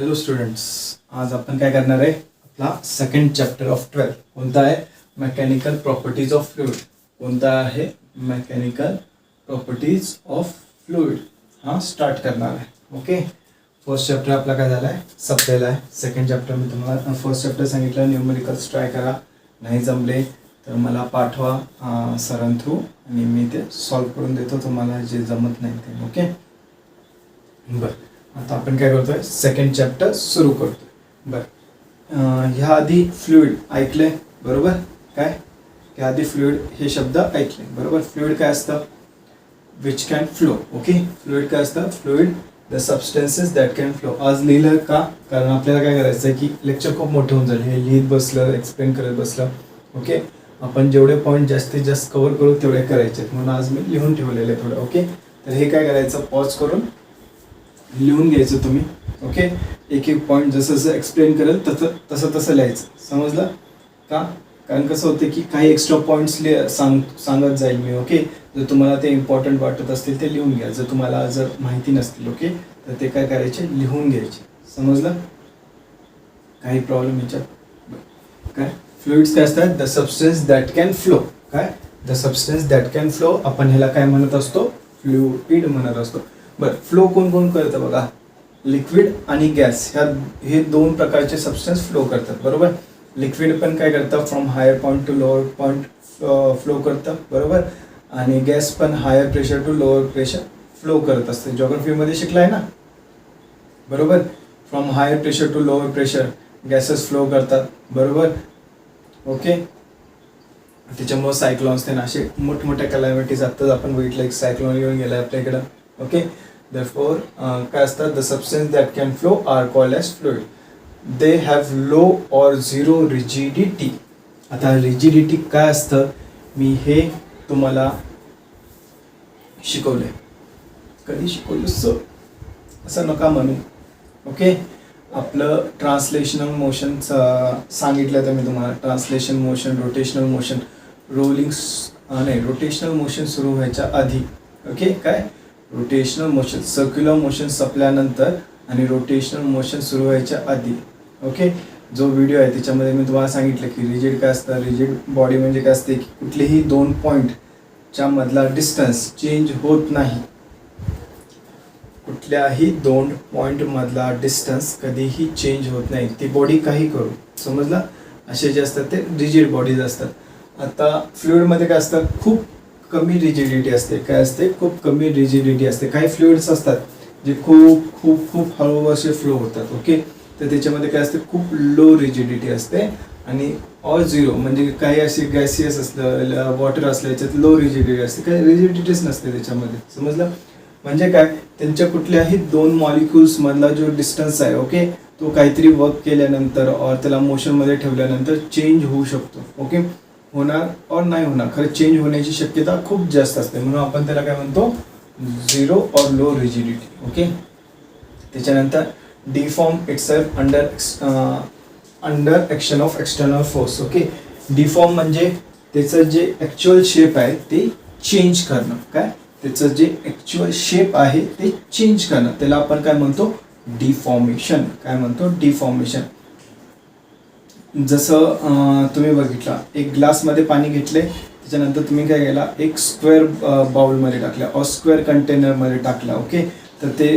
Hello students, आज आपण काय करणार आहे? आपला सेकंड चॅप्टर ऑफ 12 कोणता आहे? Mechanical properties of fluid. कोणता आहे? मेकॅनिकल प्रॉपर्टीज ऑफ फ्लुइड हा स्टार्ट करणार आहे. ओके, फर्स्ट चॅप्टर आपला काय झाला आहे? संपलेला आहे. सेकंड चॅप्टर मी तुम्हाला फर्स्ट चॅप्टर सांगितलं, न्यूमेरिकल्स ट्राय करा, नाही जमले तर मला पाठवा सरां थ्रू आणि मी ते सॉल्व करून देतो तुम्हाला जे जमत नाही ते. ओके, बरं, आता आपण काय करतोय? सेकंड चॅप्टर सुरू करतोय. बरं, ह्या आधी फ्लुइड ऐकले बरोबर? काय ह्या आधी फ्लुइड हे शब्द ऐकले बरोबर? फ्लुइड काय असतं? Which can flow. Okay, fluid काय असतं? Fluid the substances that can flow. आज लिहिलं का? कारण आपल्याला काय करायचं आहे की लेक्चर खूप मोठं होऊन जाईल, हे लिहित बसलं, एक्सप्लेन करत बसलं. ओके, आपण जेवढे पॉईंट जास्तीत जास्त कव्हर करू तेवढे करायचे, म्हणून आज मी लिहून ठेवलेले थोडं. ओके, तर हे काय करायचं? पॉज करून लिहून घ्यायचं तुम्ही. ओके, एक एक पॉईंट जसं जसं एक्सप्लेन करेल तसं तसं लिहायचं. समजलं का? कारण कसं होतं की काही एक्स्ट्रा पॉईंट्स सांगत जाईल मी. ओके, जर तुम्हाला ते इम्पॉर्टंट वाटत असतील ते लिहून घ्या. जर तुम्हाला जर माहिती नसतील ओके तर ते काय करायचे? लिहून घ्यायचे. समजलं? काही प्रॉब्लेम याच्यात? काय फ्लुइड्स काय असतात? The substance that can flow. काय? The substance that can flow. आपण ह्याला काय म्हणत असतो? फ्लुइड म्हणत असतो. बरं, फ्लो कोण कोण करतं बघा? लिक्विड आणि गॅस हे दोन प्रकारचे सबस्टन्स फ्लो करतात बरोबर? लिक्विड पण काय करतं? From higher point to lower point flow करतं बरोबर? आणि गॅस पण higher pressure to lower pressure flow करत असते. जॉग्राफीमध्ये शिकलाय ना बरोबर? From higher pressure to lower pressure gases flow करतात बरोबर? ओके, त्याच्यामुळे सायक्लॉन्स ते असे मोठमोठ्या कलॅमिटीज आत्ताच आपण बघितलं, एक सायक्लॉन येऊन गेला आपल्या इकडं. ओके, therefore काय असतात? The substance that can flow are called as fluid. They have low or zero rigidity. आता रिजिडिटी काय असतं मी हे तुम्हाला शिकवलंय. कधी शिकवलं असं नका म्हणू. ओके, आपलं ट्रान्सलेशनल मोशन सांगितलं तर मी तुम्हाला translation motion, rotational motion, rotational motion सुरू व्हायच्या आधी. ओके, काय रोटेशनल मोशन, सर्क्युलर मोशन संपल्यानंतर आणि रोटेशनल मोशन सुरू व्हायच्या आधी. ओके, जो व्हिडिओ आहे त्याच्यामध्ये मी तुम्हाला सांगितलं की रिजिड काय असतं? रिजिड बॉडी म्हणजे काय असते की कुठलेही दोन पॉईंटच्या मधला डिस्टन्स चेंज होत नाही. कुठल्याही दोन पॉईंट मधला डिस्टन्स कधीही चेंज होत नाही, ती बॉडी काही करू. समजला? असे जे असतात ते रिजिड बॉडीज असतात. आता फ्लुइडमध्ये काय असतं? खूप कमी रिजिडिटी असते. काय असते? खूप कमी रिजिडिटी असते. काही फ्लुइड्स असतात जे खूप खूप खूप हळू असे फ्लो होतात. ओके, तर त्याच्यामध्ये काय असते? खूप लो रिजिडिटी असते. आणि ऑर झिरो म्हणजे काही असे गॅसियस असलं, वॉटर असलं याच्यात लो रिजिडिटी असते, काही रिजिडिटीच नसते त्याच्यामध्ये. समजलं? म्हणजे काय? त्यांच्या कुठल्याही दोन मॉलिक्युल्स मधला जो डिस्टन्स आहे ओके तो काहीतरी वर्क केल्यानंतर और त्याला मोशनमध्ये ठेवल्यानंतर चेंज होऊ शकतो. ओके, होणार और नाही होणार, खरं चेंज होण्याची शक्यता खूप जास्त असते, म्हणून आपण त्याला काय म्हणतो? झिरो और लो रिजिडिटी. ओके, त्याच्यानंतर deform itself under action of external force. Okay, deform म्हणजे त्याचं जे ॲक्च्युअल शेप आहे ते चेंज करणं. काय? त्याचं जे ॲक्च्युअल शेप आहे ते चेंज करणं, त्याला आपण काय म्हणतो? डिफॉर्मेशन. काय म्हणतो? डिफॉर्मेशन. जसं तुम्ही बघितला, एक ग्लासमध्ये पाणी घेतले, त्याच्यानंतर तुम्ही काय केला? एक स्क्वेअर बाउलमध्ये टाकला और स्क्वेअर कंटेनरमध्ये टाकला. ओके, तर ते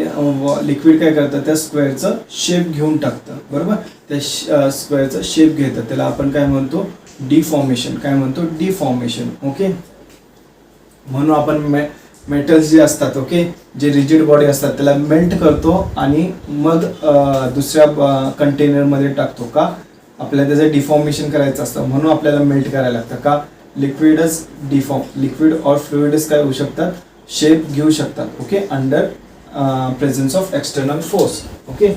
लिक्विड काय करतं? त्या स्क्वेअरचं शेप घेऊन टाकतं बरोबर? त्या स्क्वेअरचं शेप घेतं, त्याला आपण काय म्हणतो? डिफॉर्मेशन. काय म्हणतो? डिफॉर्मेशन. ओके, म्हणून आपण मेटल्स जे असतात ओके जे रिजिड बॉडी असतात त्याला मेल्ट करतो आणि मग दुसऱ्या कंटेनरमध्ये टाकतो. का? आपल्याला त्याचं डिफॉर्मेशन करायचं असतं, म्हणून आपल्याला मेल्ट करायला लागतं. का? लिक्विड और फ्लुइड्स काय होऊ शकतात? शेप घेऊ शकतात. Okay, under presence of external force. Okay,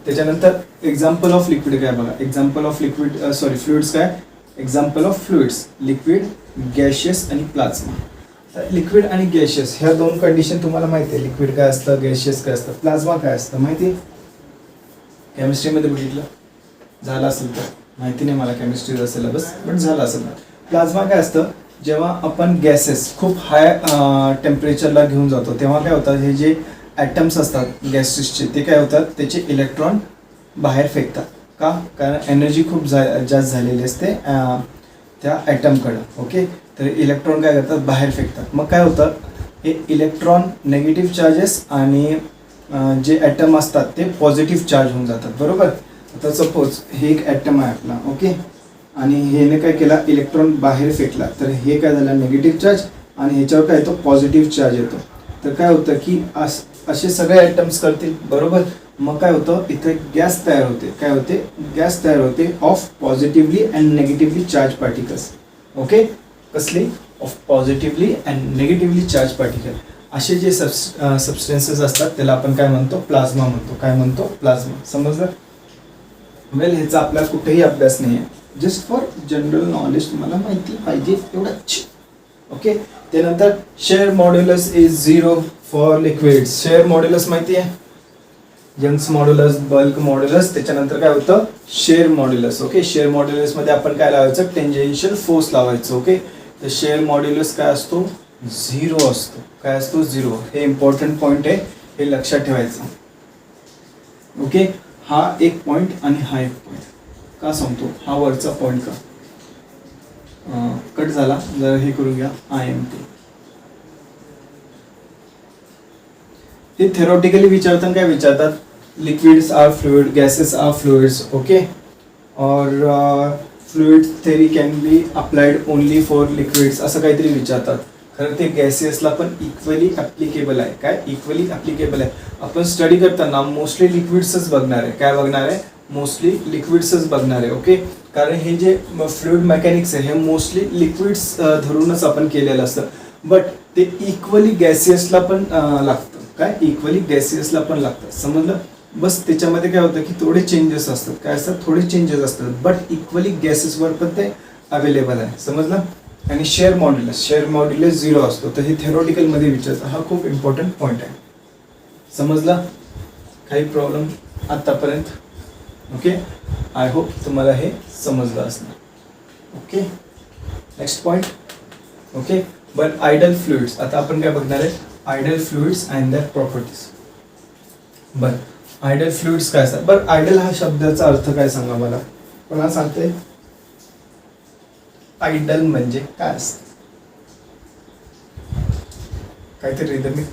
त्याच्यानंतर एक्झाम्पल ऑफ लिक्विड काय बघा? एक्झाम्पल ऑफ फ्लुइड्स काय? Example of fluids liquid, gaseous आणि प्लाझ्मा. लिक्विड आणि गॅशियस ह्या दोन कंडिशन तुम्हाला माहिती आहे. लिक्विड काय असतं, गॅशियस काय असतं, प्लाझ्मा काय असतं माहिती? केमिस्ट्रीमध्ये बघितलं झालं असेल तर, माहिती नाही मला केमिस्ट्रीचा सिलेबस, पण झालं असेल. प्लाझ्मा काय असतं? जेव्हा आपण गॅसेस खूप हाय टेम्परेचरला घेऊन जातो तेव्हा काय होतं? हे जे ॲटम्स असतात गॅसेसचे ते काय होतात? त्याचे इलेक्ट्रॉन बाहेर फेकतात. का? कारण एनर्जी खूप जास्त झालेली असते त्या ॲटमकडं. ओके, तर इलेक्ट्रॉन काय करतात? बाहेर फेकतात. मग काय होतं? हे इलेक्ट्रॉन नेगेटिव्ह चार्जेस आणि जे ॲटम असतात ते पॉझिटिव्ह चार्ज होऊन जातात. बरोबर. आता सपोज हे एक ॲटम आहे आपला. ओके, आणि हेने काय केला? इलेक्ट्रॉन बाहेर फेकला. तर हे काय झालं? निगेटिव्ह चार्ज, आणि ह्याच्यावर काय येतो? पॉझिटिव्ह चार्ज येतो. तर काय होतं की असे सगळे ॲटम्स करतील. बरोबर. मग काय होतं? इथे गॅस तयार होते. काय होते? गॅस तयार होते of positively and negatively charge particles. Okay, कसली? Of positively and negatively charge particle. असे जे सबस्टेन्सेस असतात त्याला आपण काय म्हणतो? प्लाझ्मा म्हणतो. काय म्हणतो? प्लाझ्मा. समजलं? वेल, ह्याचा आपला कुठेही अभ्यास नाही आहे, जस्ट फॉर जनरल नॉलेज तुम्हाला माहिती पाहिजे एवढंच. ओके, त्यानंतर share modulus is 0 for liquids. Share modulus माहिती आहे? यंग्स मॉड्युलस, बल्क मॉड्युलस, त्याच्यानंतर काय होतं? Share modulus. ओके, शेअर मॉड्युलसमध्ये आपण काय लावायचं? टेंजेन्शियल फोर्स लावायचं. ओके, तर शेअर मॉड्युलस काय असतो? 0 असतो. काय असतो? 0. हे इम्पॉर्टंट पॉईंट आहे, हे लक्षात ठेवायचं. ओके, हा एक पॉईंट आणि हा एक पॉईंट. का सांगतो? हा वरचा पॉईंट का कट झाला? जर हे करून घ्या. IMT हे थेरोटिकली विचारताना काय विचारतात? Liquids are fluid, gases are fluids. Okay, और fluid theory can be applied only for liquids, असं काहीतरी विचारतात. खरं ते गॅसेसला पण इक्वली ॲप्लिकेबल आहे. काय? इक्वली ॲप्लिकेबल आहे. आपण स्टडी करताना मोस्टली लिक्विड्सच बघणार आहे. काय बघणार आहे? मोस्टली लिक्विड्सच बघणार आहे. ओके, कारण हे जे फ्लुइड मेकॅनिक्स आहे हे मोस्टली लिक्विड्स धरूनच आपण केलेलं असतं, बट ते इक्वली गॅसियसला पण लागतं. काय? इक्वली गॅसियसला पण लागतं. समजलं? बस त्याच्यामध्ये काय होतं की थोडे चेंजेस असतात. काय असतात? थोडे चेंजेस असतात, बट इक्वली गॅसेसवर पण ते अवेलेबल आहे. समजलं? आणि शेअर मॉड्युलस 0 असतो. तर हे थेरोटिकलमध्ये विचारतं. हा खूप इम्पॉर्टंट पॉईंट आहे. समजला? काही प्रॉब्लेम आत्तापर्यंत? ओके, आय होप तुम्हाला हे समजलं असणार. Okay, next point. Okay, but ideal fluids. आता आपण काय बघणार आहे? Ideal fluids and their properties. बरं, आयडल फ्लुइड्स काय असतात? बरं, आयडल हा शब्दाचा अर्थ काय सांगा मला? कोणा सांगते? आयडल म्हणजे काय असतं? काहीतरी रिदमिक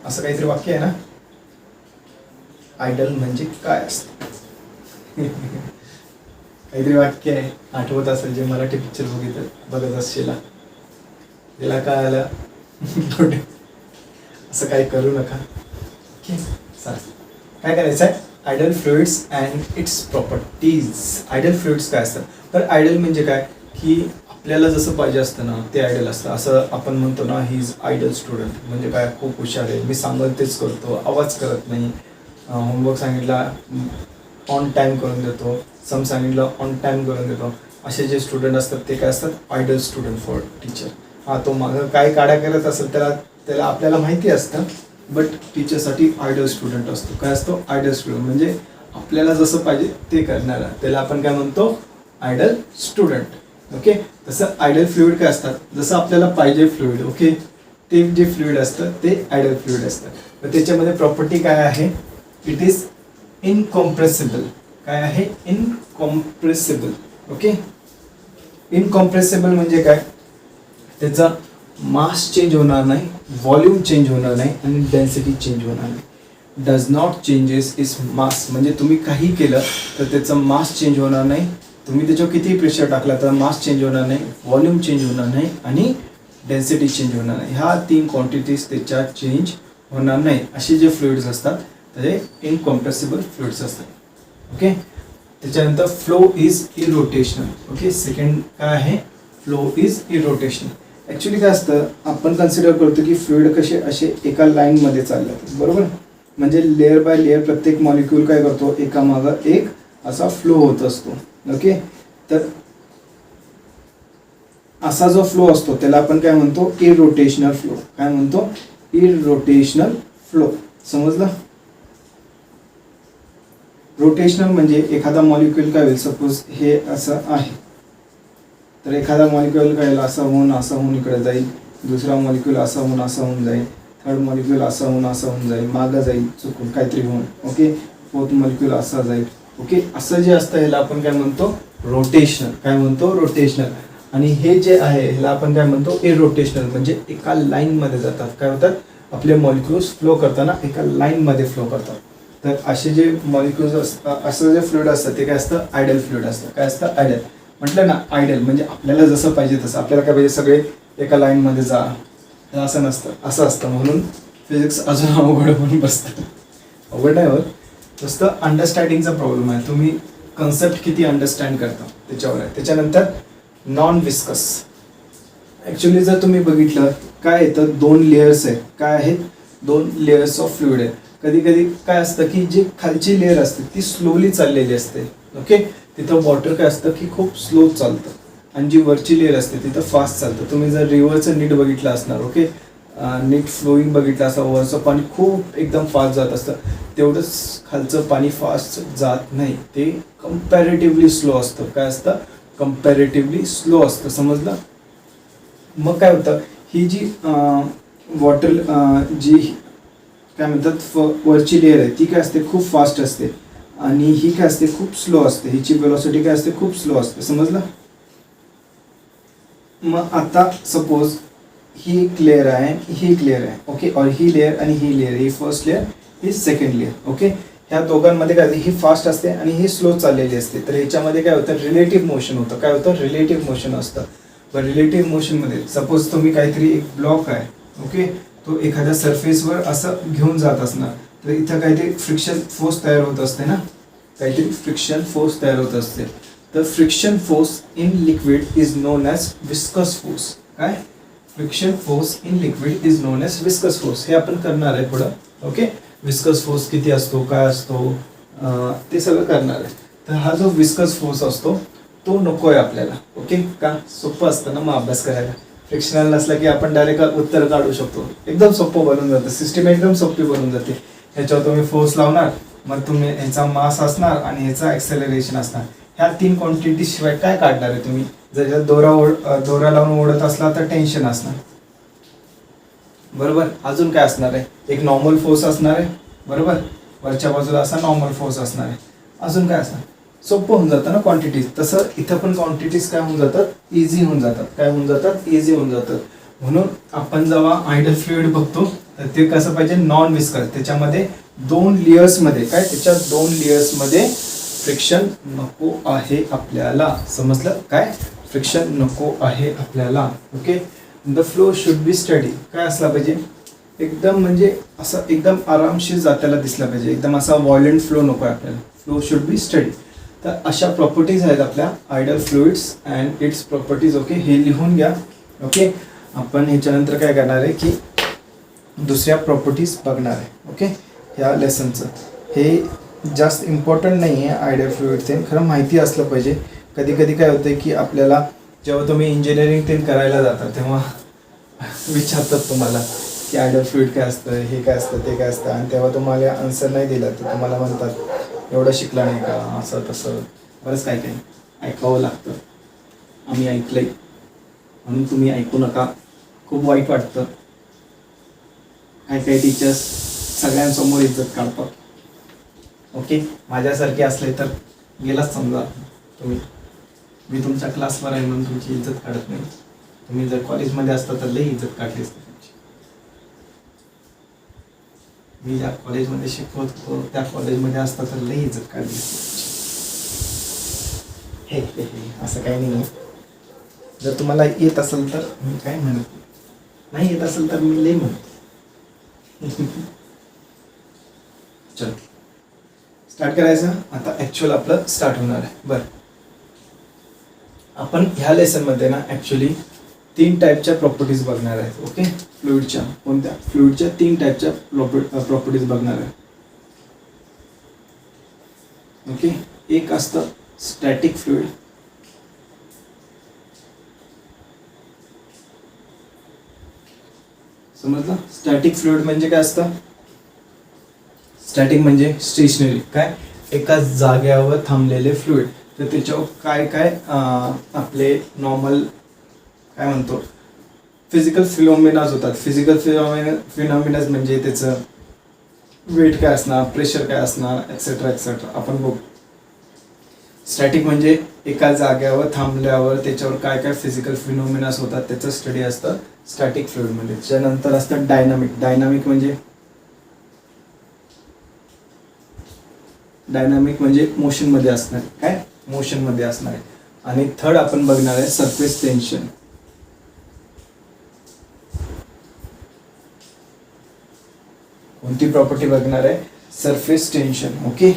असं काहीतरी वाक्य आहे ना? आयडल म्हणजे काय असतं? काहीतरी वाक्य आहे, आठवत असेल, जे मराठी पिक्चर बघत असशील त्याला काय आलं? असं काही करू नका. ओके, चालेल. काय करायचं आहे? Ideal fluids and its properties. Ideal fluids काय असतात? तर आयडल म्हणजे काय की आपल्याला जसं पाहिजे असतं ना ते आयडल असतं. असं आपण म्हणतो ना, ही इज आयडल स्टुडंट. म्हणजे काय? खूप हुशार आहे, मी सांगेल तेच करतो, आवाज करत नाही, होमवर्क सांगितला ऑन टाईम करून देतो, सम सांगितलं ऑन टाईम करून देतो. असे जे स्टुडंट असतात ते काय असतात? Ideal student for teacher. हा, तो मागं काय काड्या करत असेल त्याला आपल्याला माहिती असतं, बट टीचरसाठी आयडल स्टुडंट असतो. काय असतो? आयडल स्टुडंट म्हणजे आपल्याला जसं पाहिजे ते करणारा, त्याला आपण काय म्हणतो? Ideal student. ओके, तसं आयडल फ्लुइड काय असतात? जसं आपल्याला पाहिजे फ्लुइड. ओके, ते जे फ्लुइड असतं ते आयडल फ्लुइड असतं. तर त्याच्यामध्ये प्रॉपर्टी काय आहे? It is incompressible. काय आहे? इनकॉम्प्रेसिबल. ओके, इनकॉम्प्रेसिबल म्हणजे काय? त्याचा मास चेंज होणार नाही, व्हॉल्यूम चेंज होणार नाही आणि डेन्सिटी चेंज होणार नाही. Does not changes is mass. म्हणजे तुम्ही काही केलं तर त्याचं मास चेंज होणार नाही, तुम्ही त्याच्यावर कितीही प्रेशर टाकला तर मास चेंज होणार नाही, व्हॉल्यूम चेंज होणार नाही आणि डेन्सिटी चेंज होणार नाही. ह्या 3 क्वांटिटीज त्याच्यात चेंज होणार नाही. असे जे फ्लुइड्स असतात ते इनकॉम्प्रेसिबल फ्लुइड्स असतात. ओके, त्याच्यानंतर flow is irrotational. Okay, second काय आहे? Flow is irrotational. ॲक्च्युली काय असतं, आपण कन्सिडर करतो की फ्लुइड कसे असे एका लाईनमध्ये चालतात. बरोबर, म्हणजे लेअर बाय लेअर प्रत्येक मॉलिक्यूल काय करतो? एकामागं एक असा फ्लो होत असतो. ओके, तर असा जो फ्लो असतो त्याला आपण काय म्हणतो? Irrotational flow. काय म्हणतो? Irrotational flow. समजलं? रोटेशनल म्हणजे एखादा मॉलिक्यूल काय होईल? सपोज हे असं आहे, तर एखादा मॉलिक्यूल काय होईल? असं होऊन इकडे जाईल, दुसरा मॉलिक्यूल असं होऊन जाईल, थर्ड मॉलिक्यूल असं होऊन जाईल, मागं जाईल चुकून काहीतरी होऊन. ओके, फोर्थ मॉलिक्यूल असा जाईल, ओके, असं जे असतं ह्याला आपण काय म्हणतो, रोटेशनल. काय म्हणतो, रोटेशनल. आणि हे जे आहे ह्याला आपण काय म्हणतो, इरोटेशनल. म्हणजे एका लाईनमध्ये जातात. काय होतात, आपले मॉलिक्युल्स फ्लो करताना एका लाईनमध्ये फ्लो करतात. तर असे जे मॉलिक्युल्स असतात, असं जे फ्लुइड असतं ते काय असतं, आयडल फ्लुइड असतं. काय असतं, आयडल. म्हटलं ना आयडल म्हणजे आपल्याला जसं पाहिजे तसं. आपल्याला काय पाहिजे, सगळे एका लाईनमध्ये जा, असं नसतं, असं असतं. म्हणून फिजिक्स अजून अवघड होऊन बसतं. अवघड नाही होत, नुसतं अंडरस्टँडिंगचा प्रॉब्लेम आहे. तुम्ही कन्सेप्ट किती अंडरस्टँड करता त्याच्यावर आहे. त्याच्यानंतर नॉन विस्कस. ॲक्च्युली जर तुम्ही बघितलं काय येतं, 2 लेयर्स आहेत. काय आहेत, 2 लेयर्स ऑफ फ्लुइड आहेत. कधी कधी काय असतं की जी खालची लेअर असते ती स्लोली चाललेली असते. ओके, तिथं वॉटर काय असतं की खूप स्लो चालतं. आणि जी वरची लेअर असते तिथं फास्ट चालतं. तुम्ही जर रिव्हरचं नीट बघितलं असणार, ओके, नीट फ्लोईंग बघितलं असं, वरचं पाणी खूप एकदम फास्ट जात असतं. तेवढंच खालचं पाणी फास्ट जात नाही, ते कम्पॅरेटिव्हली स्लो असतं. काय असतं, कम्पॅरेटिव्हली स्लो असतं. समजलं. मग काय होतं, ही जी वॉटर जी काय म्हणतात वरची लेअर आहे ती काय असते, खूप फास्ट असते. आणि ही काय असते, खूप स्लो असते. हिची वेलॉसिटी काय असते, खूप स्लो असते. समजलं. मग आता सपोज ही एक लेअर आहे, ही एक लेअर आहे. ओके, और ही लेअर आणि ही लेअर, ही फर्स्ट लेअर, ही सेकंड लेअर. ओके, ह्या दोघांमध्ये काय होतं, ही फास्ट असते आणि ही स्लो चाललेली असते. तर ह्याच्यामध्ये काय होतं, रिलेटिव्ह मोशन होतं. काय होतं, रिलेटिव्ह मोशन असतं. पण रिलेटिव्ह मोशनमध्ये सपोज तुम्ही काहीतरी एक ब्लॉक आहे, ओके, तो एखाद्या सरफेसवर असं घेऊन जात असणार, तर इथं काहीतरी फ्रिक्शन फोर्स तयार होत असते ना, काहीतरी फ्रिक्शन फोर्स तयार होत असते. तर friction force in liquid is known as viscous force. काय, friction force in liquid is known as viscous force. हे आपण करणार आहे पुढं. ओके, विस्कस फोर्स किती असतो, काय असतो, ते सगळं करणार आहे. तर हा जो विस्कस फोर्स असतो तो नको आहे आपल्याला. ओके, का, सोपं असतं ना मग अभ्यास करायला. फ्रिक्शनल नसला की आपण डायरेक्ट उत्तर काढू शकतो. एकदम सोपं बनून जातं, सिस्टम एकदम सोपी बनून जाते. ह्याच्यावर तुम्ही फोर्स लावणार, मग तुम्ही ह्याचा मास असणार आणि ह्याचा ॲक्सेलरेशन असणार. ह्या 3 क्वांटिटी शिवाय काय काढणार आहे तुम्ही. जर दोरा लावून ओढत असला तर टेन्शन असणार, बरोबर. अजून काय असणार आहे, एक नॉर्मल फोर्स असणार आहे, बरोबर. वरच्या बाजूला असा नॉर्मल फोर्स असणार आहे. अजून काय असणार, सोपं होऊन जातं ना क्वांटिटीज. तसं इथं पण क्वांटिटीज काय होऊन जातात, इझी होऊन जातात. काय होऊन जातात, इझी होऊन जातात. म्हणून आपण जेव्हा आयडल फ्लुइड बघतो तर ते कसं पाहिजे, नॉन विस्कस. त्याच्यामध्ये 2 लेयर्समध्ये काय, त्याच्या 2 लेयर्समध्ये फ्रिक्शन नको आहे आपल्याला. समजलं. काय, फ्रिक्शन नको आहे आपल्याला. Okay, the flow should be study. काय असला पाहिजे, एकदम म्हणजे असं एकदम आरामशीर जात्याला दिसला पाहिजे. एकदम असा व्हायलेंट फ्लो नको आहे आपल्याला. Flow should be study. तर अशा प्रॉपर्टीज आहेत आपल्या ideal fluids and its properties. Okay, हे लिहून घ्या. ओके, आपण ह्याच्यानंतर काय करणार आहे की दुसऱ्या प्रॉपर्टीज बघणार आहे. ओके, ह्या लेसनचं हे जास्त इम्पॉर्टंट नाही आहे आयडल फ्लुइड. ते खरं माहिती असलं पाहिजे. कधी कधी काय होतं की आपल्याला जेव्हा तुम्ही इंजिनिअरिंग ते करायला जाता तेव्हा विचारतात तुम्हाला की आयडल फ्लुइड काय असतं, हे काय असतं, ते काय असतं. आणि तेव्हा तुम्हाला आन्सर नाही दिला तर तुम्हाला म्हणतात एवढं शिकला नाही का, असं तसं बरंच काय काय ऐकावं लागतं. आम्ही ऐकलंय म्हणून तुम्ही ऐकू नका, खूप वाईट वाटतं. काही काही टीचर्स सगळ्यांसमोर इज्जत काढतात. ओके, माझ्यासारखे असले तर गेलाच समजा तुम्ही. मी तुमच्या क्लासवर आहे म्हणून तुमची इज्जत काढत नाही. तुम्ही जर कॉलेजमध्ये असता तर लई इज्जत काढली असते तुमची. मी ज्या कॉलेजमध्ये शिकवत होतो त्या कॉलेजमध्ये असता तर लई इज्जत काढली असते तुमची. हे असं काही नाही. जर तुम्हाला येत असेल तर मी काय म्हणत नाही, येत असेल तर मी लई म्हणतो. चल स्टार्ट करायचं आता. ॲक्च्युअल आपलं स्टार्ट होणार आहे. बरं, आपण ह्या लेसनमध्ये ना ॲक्च्युली 3 टाईपच्या प्रॉपर्टीज बघणार आहेत. ओके, फ्लुइडच्या. कोणत्या, फ्लुइडच्या 3 टाईपच्या प्रॉपर्टीज बघणार आहे. ओके, एक असतं स्टॅटिक फ्लुइड. समजलं. स्टॅटिक फ्लुइड म्हणजे काय असतं, स्टॅटिक म्हणजे स्टेशनरी. काय, एका जाग्यावर थांबलेले फ्लुइड. तर त्याच्यावर काय काय आपले नॉर्मल काय म्हणतो फिजिकल फिनॉमिनाज होतात. फिजिकल फिनॉमिनाज म्हणजे त्याचं वेट काय असणार, प्रेशर काय असणार, एक्सेट्रा एक्सेट्रा आपण बघू. स्टॅटिक म्हणजे एका जागेवर थांबल्यावर त्याच्यावर काय काय फिजिकल फिनोमिनास होतात त्याचं स्टडी असतं स्टॅटिक फ्लुइडमध्ये. त्याच्यानंतर असतं डायनामिक. डायनामिक म्हणजे मोशनमध्ये असणार, काय मोशनमध्ये असणार आहे. आणि थर्ड आपण बघणार आहे सरफेस टेन्शन. कोणती प्रॉपर्टी बघणार आहे? Surface tension. Okay,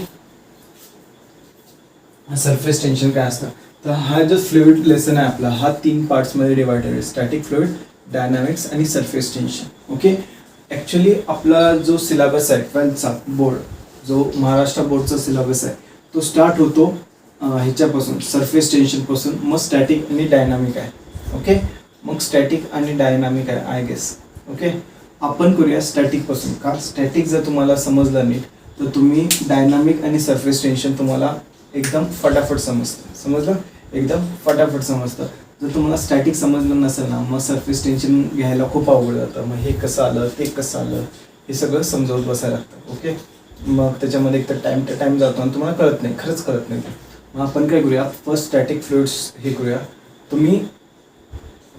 surface tension काय असतं तर हा जो फ्लुइड लेसन आहे आपला हा 3 पार्ट्समध्ये डिवायडेड आहे, स्टॅटिक फ्लुइड, डायनामिक्स आणि सरफेस टेन्शन. ओके, ॲक्च्युली आपला जो सिलेबस आहे 12th बोर्ड, जो महाराष्ट्र बोर्डचा सिलेबस आहे तो स्टार्ट होतो ह्याच्यापासून सरफेस टेन्शनपासून, मग स्टॅटिक आणि डायनामिक आहे. ओके, मग स्टॅटिक आणि डायनामिक आहे आय गेस. ओके, आपण करूया स्टॅटिकपासून. का स्टॅटिक जर तुम्हाला समजलं नीट तर तुम्ही डायनामिक आणि सरफेस टेन्शन तुम्हाला एकदम फटाफट समजलं एकदम फटाफट समजतं. जर तुम्हाला स्टॅटिक समजलं नसेल ना मग सरफेस टेन्शन घ्यायला खूप अवघड जातं. मग हे कसं आलं ते कसं आलं हे सगळं समजावून बसायला लागतं. ओके, मग त्याच्यामध्ये एक तर टाईम जातो आणि तुम्हाला कळत नाही, खरंच कळत नाही. मग आपण काय करूया, फर्स्ट स्टॅटिक फ्लुइड्स हे करूया. तुम्ही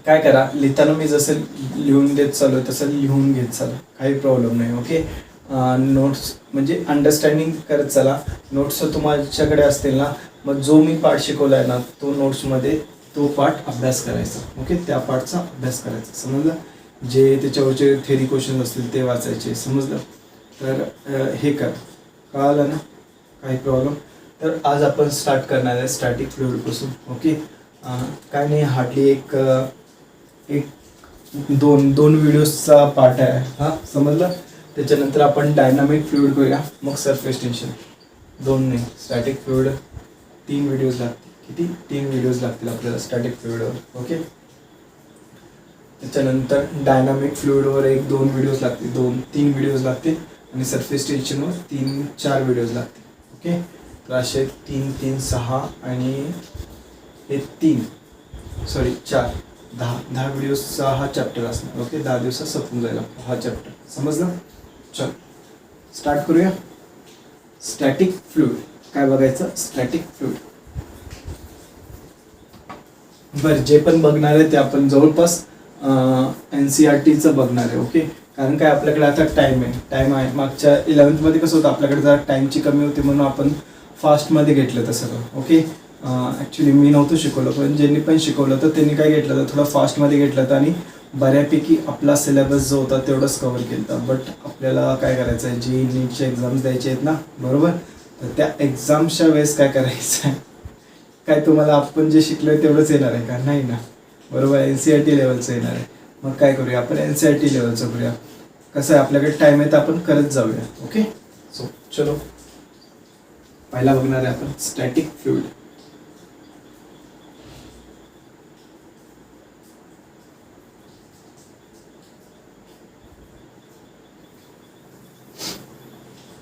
काय करा, लिहिताना मी जसं लिहून देत चालू तसं लिहून घेत चालू, काही प्रॉब्लेम नाही. ओके, नोट्स म्हणजे अंडरस्टँडिंग करत चला. नोट्स तुमच्याकडे असतील ना मग जो मी पार्ट शिकवला आहे ना तो नोट्समध्ये तो पार्ट अभ्यास करायचा. ओके, त्या पार्टचा अभ्यास करायचा, समजलं. जे त्याच्यावरचे थेरी क्वेश्चन असतील ते वाचायचे, समजलं. तर हे कळालं ना, काही प्रॉब्लेम. तर आज आपण स्टार्ट करणार आहे स्टॅटिक फ्लुइडपासून. ओके, काय नाही, हार्डली एक दोन व्हिडिओजचा पार्ट आहे हा, समजलं. त्याच्यानंतर आपण डायनामिक फ्लुइड करूया, मग सरफेस टेन्शन. 2 नाही, स्टॅटिक फ्लुइड 3 व्हिडिओज लागतील. किती? 3 व्हिडिओज लागतील आपल्याला स्टॅटिक फ्लुइडवर. ओके, त्याच्यानंतर डायनामिक फ्लुइडवर 1-2 व्हिडिओज लागतील, 2-3 व्हिडिओज लागतील. आणि सरफेस टेन्शनवर 3-4 व्हिडिओज लागतील. ओके, तर असे 3-3 6 आणि हे 4 10 व्हिडिओजचा हा चॅप्टर असणार. ओके, 10 दिवसात संपून जाईल हा चॅप्टर, समजलं. चल स्टार्ट करूया. स्टॅटिक फ्लुइड काय बघायचं, स्टॅटिक फ्लुइड. बरं, जे पण बघणार आहे ते आपण जवळपास NCERTचं बघणार आहे. ओके, कारण काय आपल्याकडे आता टाईम आहे. मागच्या 11th मध्ये कसं होतं आपल्याकडे जरा टाईमची कमी होती म्हणून आपण फास्टमध्ये घेतलं तसं सगळं. ओके, ॲक्च्युली मी नव्हतं शिकवलं पण ज्यांनी पण शिकवलं तर त्यांनी काय घेतलं तर थोडं फास्टमध्ये घेतलं तर आणि बऱ्यापैकी आपला सिलेबस जो होता तेवढंच कव्हर केलं होतं. बट आपल्याला काय करायचं आहे, जी नीटचे एक्झाम्स द्यायचे आहेत ना, बरोबर, तर त्या एक्झाम्सच्या वेळेस काय करायचं आहे, काय तुम्हाला आपण जे शिकलो आहे तेवढंच येणार आहे का? नाही ना, बरोबर. NCERT लेवलचं येणार आहे. मग काय करूया आपण, NCERT लेवलचं करूया. कसं आहे आपल्याकडे टाईम आहे तर आपण करत जाऊया. ओके, सो चलो पहिला बघणार आहे आपण static fluid.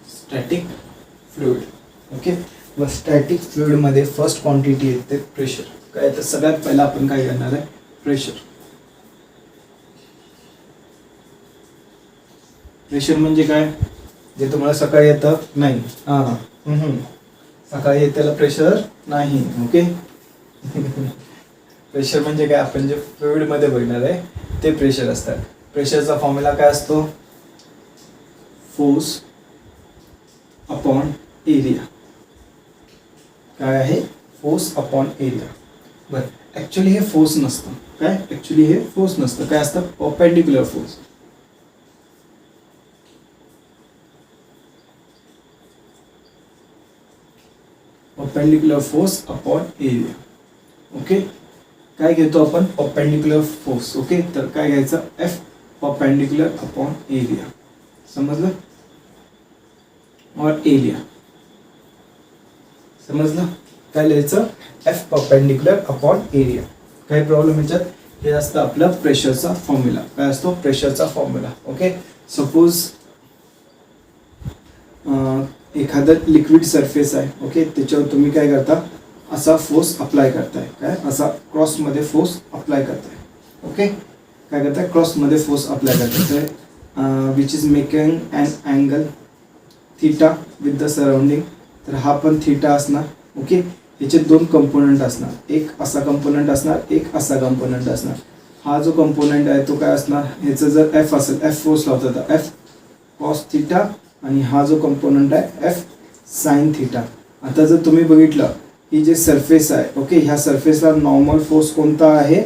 Static fluid. Okay, मग स्टॅटिक फ्लुइडमध्ये फर्स्ट क्वांटिटी येते प्रेशर. काय तर सगळ्यात पहिला आपण काय करणार आहे, प्रेशर. प्रेशर म्हणजे काय, जे तुम्हाला सकाळी येतं नाही, सकाळी येत त्याला प्रेशर नाही. ओके, प्रेशर म्हणजे काय, आपण जे फ्लुइडमध्ये बघणार आहे ते प्रेशर असतात. प्रेशरचा फॉर्म्युला काय असतो, फोर्स अपॉन एरिया. काय आहे, फोर्स अपॉन एरिया. बरं, ॲक्च्युली हे फोर्स नसतं. काय, ॲक्च्युली हे फोर्स नसतं. काय असतं, perpendicular force. Perpendicular force upon area. Okay, काय घेतो आपण, परपेंडिक्युलर फोर्स. ओके, तर काय घ्यायचं, F परपेंडिक्युलर अपॉन एरिया, समजलं. और एरिया, समजलं. काय लिहायचं, F परपेंडिक्युलर अपॉन एरिया. काही प्रॉब्लेम याच्यात. हे असतं आपलं प्रेशरचा फॉर्म्युला. काय असतो, प्रेशरचा फॉर्म्युला. ओके, सपोज एखादं लिक्विड सरफेस आहे. ओके, त्याच्यावर तुम्ही काय करता, असा फोर्स अप्लाय करताय. काय, असा क्रॉसमध्ये फोर्स अप्लाय करताय. ओके, काय करताय, क्रॉसमध्ये फोर्स अप्लाय करताय, which is making an angle theta with the surrounding. तर हा पण थीटा असणार. ओके, याचे दोन कंपोनंट असणार, एक असा कंपोनंट असणार, एक असा कंपोनंट असणार. हा जो कंपोनंट आहे तो काय असणार, ह्याचं जर एफ असेल, एफ फोर्स लावतो तर एफ कॉस थिटा, आणि हा जो कंपोनंट आहे एफ साइन थिटा. आता जर तुम्ही बघितलं ही जे सरफेस आहे, ओके, ह्या सरफेसला नॉर्मल फोर्स कोणता आहे,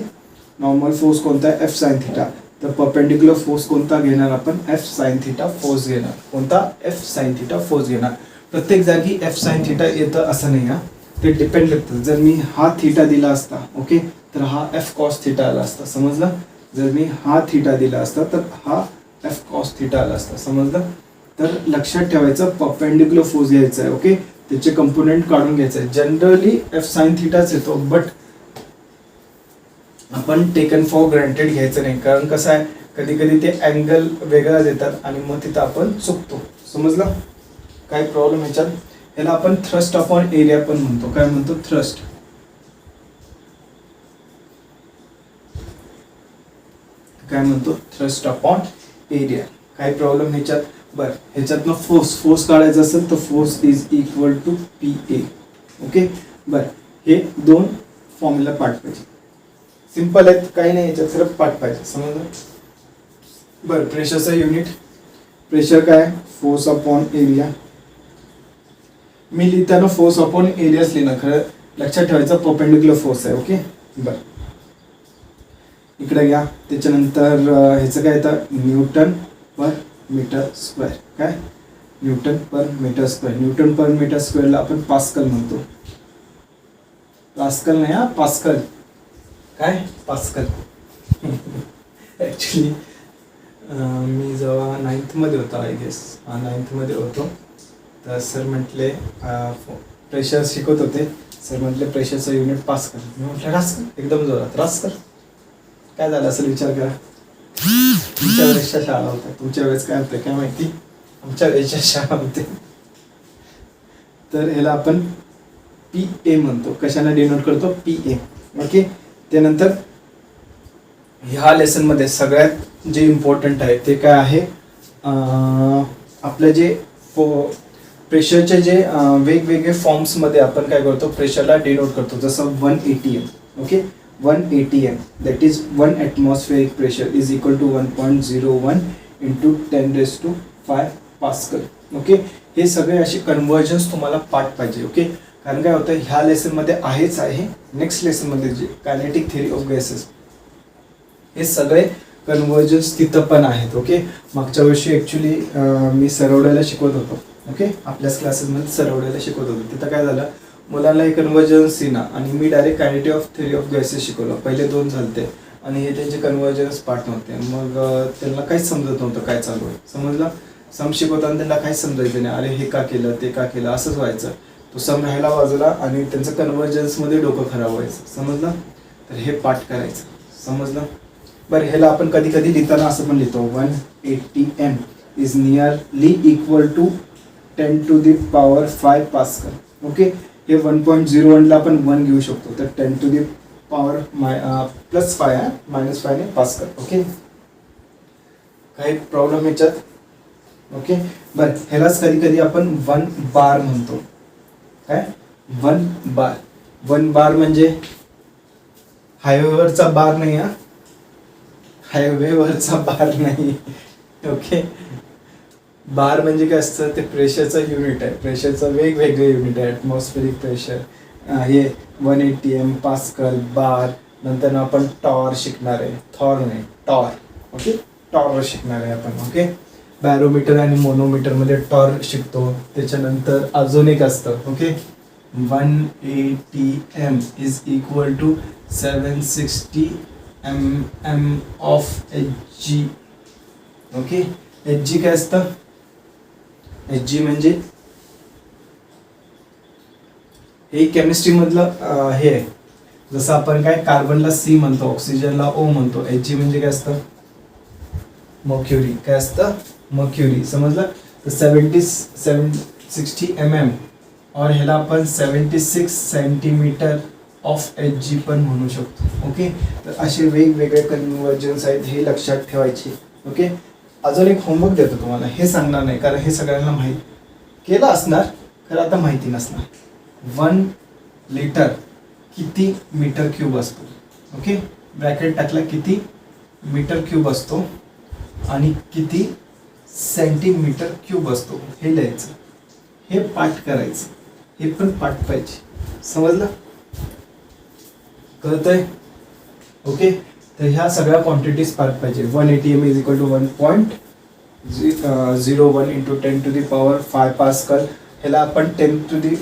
नॉर्मल फोर्स कोणता आहे, एफ साइन थिटा. तर परपेंडिक्युलर फोर्स कोणता घेणार आपण, एफ साइन थिटा फोर्स घेणार. कोणता, एफ साइन थिटा फोर्स घेणार. प्रत्येक जागी एफ साइन थिटा येतं असं नाही हा, ते डिपेंड करतं. जर मी हा थिटा दिला असता, ओके, तर हा एफ कॉस थिटा आला असता, समजलं. जर मी हा थिटा दिला असता तर हा एफ कॉस थिटा आला असता, समजलं. तर लक्षात ठेवायचं परपेंडिक्युलर फोर्स घ्यायचा आहे, ओके, त्याचे कंपोनेंट काढून घ्यायचे आहे. जनरली एफ साइन थिटाच येतो, बट आपण टेकन फॉर ग्रँटेड घ्यायचं नाही, कारण कसं आहे कधी कधी ते अँगल वेगळा देतात आणि मग तिथं आपण चुकतो, समजलं. काय प्रॉब्लेम ह्याच्यात, याला आपण थ्रस्ट अपॉन एरिया पण म्हणतो. काय म्हणतो, थ्रस्ट. काय म्हणतो, थ्रस्ट अपॉन एरिया. काय प्रॉब्लेम ह्याच्यात, बरं ह्याच्यातनं फोर्स काढायचा असेल तर force is equal to P A, okay. बरं हे दोन फॉर्म्युला पाठ पाहिजे, सिंपल आहेत, काही नाही याच्यात, सिर्फ पाठ पाहिजे, समजलं. बरं प्रेशरचं युनिट, प्रेशर काय, फोर्स अपॉन एरिया. मी लिहिताना फोर्स अपॉन एरियाच लिहिणं, खरं लक्षात ठेवायचं परपेंडिक्युलर फोर्स आहे, ओके. बरं इकडे घ्या, त्याच्यानंतर ह्याचं काय येतं, न्यूटन पर मीटर स्क्वेअर. काय, न्यूटन पर मीटर स्क्वेअर. न्यूटन पर मीटर स्क्वेअरला आपण पास्कल म्हणतो. पास्कल नाही हा, पास्कल. काय, पास्कल. ॲक्च्युली मी जेव्हा 9th मध्ये होतो, आय गेस 9th मध्ये होतो, तर सर म्हटले प्रेशर शिकवत होते. सर म्हटले प्रेशरचं युनिट पास्कल. मी म्हटलं रास्कल, एकदम जोरात रास्कल. काय झालं असेल विचार करा. तुमच्या वेळेसच्या शाळा होत्या, तुमच्या वेळेस काय होतं काय माहिती, आमच्या वेळेसच्या शाळा होते. तर ह्याला आपण पी ए म्हणतो. कशाला डिनोट करतो, पी ए, ओके. त्यानंतर ह्या लेसनमध्ये सगळ्यात जे इम्पॉर्टंट आहे ते काय आहे, आपलं जे प्रेशरचे जे वेगवेगळे फॉर्म्समध्ये आपण काय करतो, प्रेशरला डिनोट करतो. जसं 1 ATM, okay, 1 ATM that is 1 atmospheric pressure is equal to 1.01 into 10⁵ pascal, okay. हे सगळे असे कन्व्हर्जन्स तुम्हाला पाठ पाहिजे, ओके. कारण काय होतं ह्या लेसनमध्ये आहेच आहे, नेक्स्ट लेसनमध्ये जे कायनेटिक थेअरी ऑफ गॅसेस, हे सगळे कन्व्हर्जन्स तिथं पण आहेत, ओके. मागच्या वर्षी ॲक्च्युली मी सरवड्याला शिकवत होतो, ओके, आपल्याच क्लासेसमध्ये सरवड्याला शिकवत होतो. तिथं काय झालं, मुलांना हे कन्व्हर्जन्स ना, आणि मी direct kinetic of theory of gases शिकवलं. पहिले 2 झालते आणि हे त्यांचे कन्व्हर्जन्स पाठ नव्हते. मग त्यांना काहीच समजत नव्हतं काय चालू आहे, समजलं. सम शिकवताना त्यांना काहीच समजायचं नाही, अरे हे का केलं ते का केलं असंच व्हायचं. तो सम राहायला बाजूला आणि त्यांचं कन्व्हर्जन्समध्ये डोकं खराब व्हायचं, समजलं. तर हे पाठ करायचं, समजलं. बरं ह्याला आपण कधी कधी लिहिताना असं पण लिहितो, 1 ATM is nearly equal to 10⁵ pascal, okay. हे 1.01ला आपण 1 घेऊ शकतो, तर 10⁻⁵ +5 आहे, -5 ने पास्कल, ओके. काही प्रॉब्लेम ह्याच्यात, ओके. बरं ह्यालाच कधी कधी आपण 1 बार म्हणतो. काय, 1 बार. 1 बार म्हणजे हायवेवरचा बार नाही हा, हायवेवरचा बार नाही, ओके. बार म्हणजे काय असतं, ते प्रेशरचं युनिट आहे. प्रेशरचं वेगवेगळे युनिट आहे, ॲटमॉस्फेरिक प्रेशर, हे 1 ATM, पास्कल, बार. नंतर आपण टॉर शिकणार आहे, थॉर नाही टॉर, ओके. टॉर शिकणार आहे आपण, ओके. बॅरोमीटर आणि मोनोमीटरमध्ये टॉर शिकतो. त्याच्यानंतर अजून एक असतं, okay, 1 ATM is equal to 760 mm of Hg, okay. Hg काय असतं, Hg म्हणजे हे केमिस्ट्री मधलं हे आहे. जसं आपण काय कार्बनला C म्हणतो, ऑक्सिजनला O म्हणतो. Hg म्हणजे काय असतं, मर्क्युरी. काय असतं, मर्क्युरी, समजलं. तर 760 mm और ह्याला आपण 76 सेंटीमीटर ऑफ Hg पण म्हणू शकतो, ओके. तर असे वेगवेगळे कन्व्हर्जन्स आहेत, हे लक्षात ठेवायचे, ओके. अजून एक होमवर्क देतो तुम्हाला, हे सांगणार नाही कारण हे सगळ्यांना माहीत केलं असणार, खरं आता माहिती नसणार. 1 लिटर किती मीटर क्यूब असतो. ओके, ब्रॅकेट टाकला किती मीटर क्यूब असतो आणि किती सेंटीमीटर क्यूब असतो हे लिहायचं. हे पाठ करायचं, हे पण पाठ पाहिजे. समजलं, कळतंय? ओके, तर ह्या सगळ्या क्वांटिटीज पाठ पाहिजे. 1 ATM is equal to 1.01 into 10 to the power 5 pascal. ह्याला आपण 10 टू दी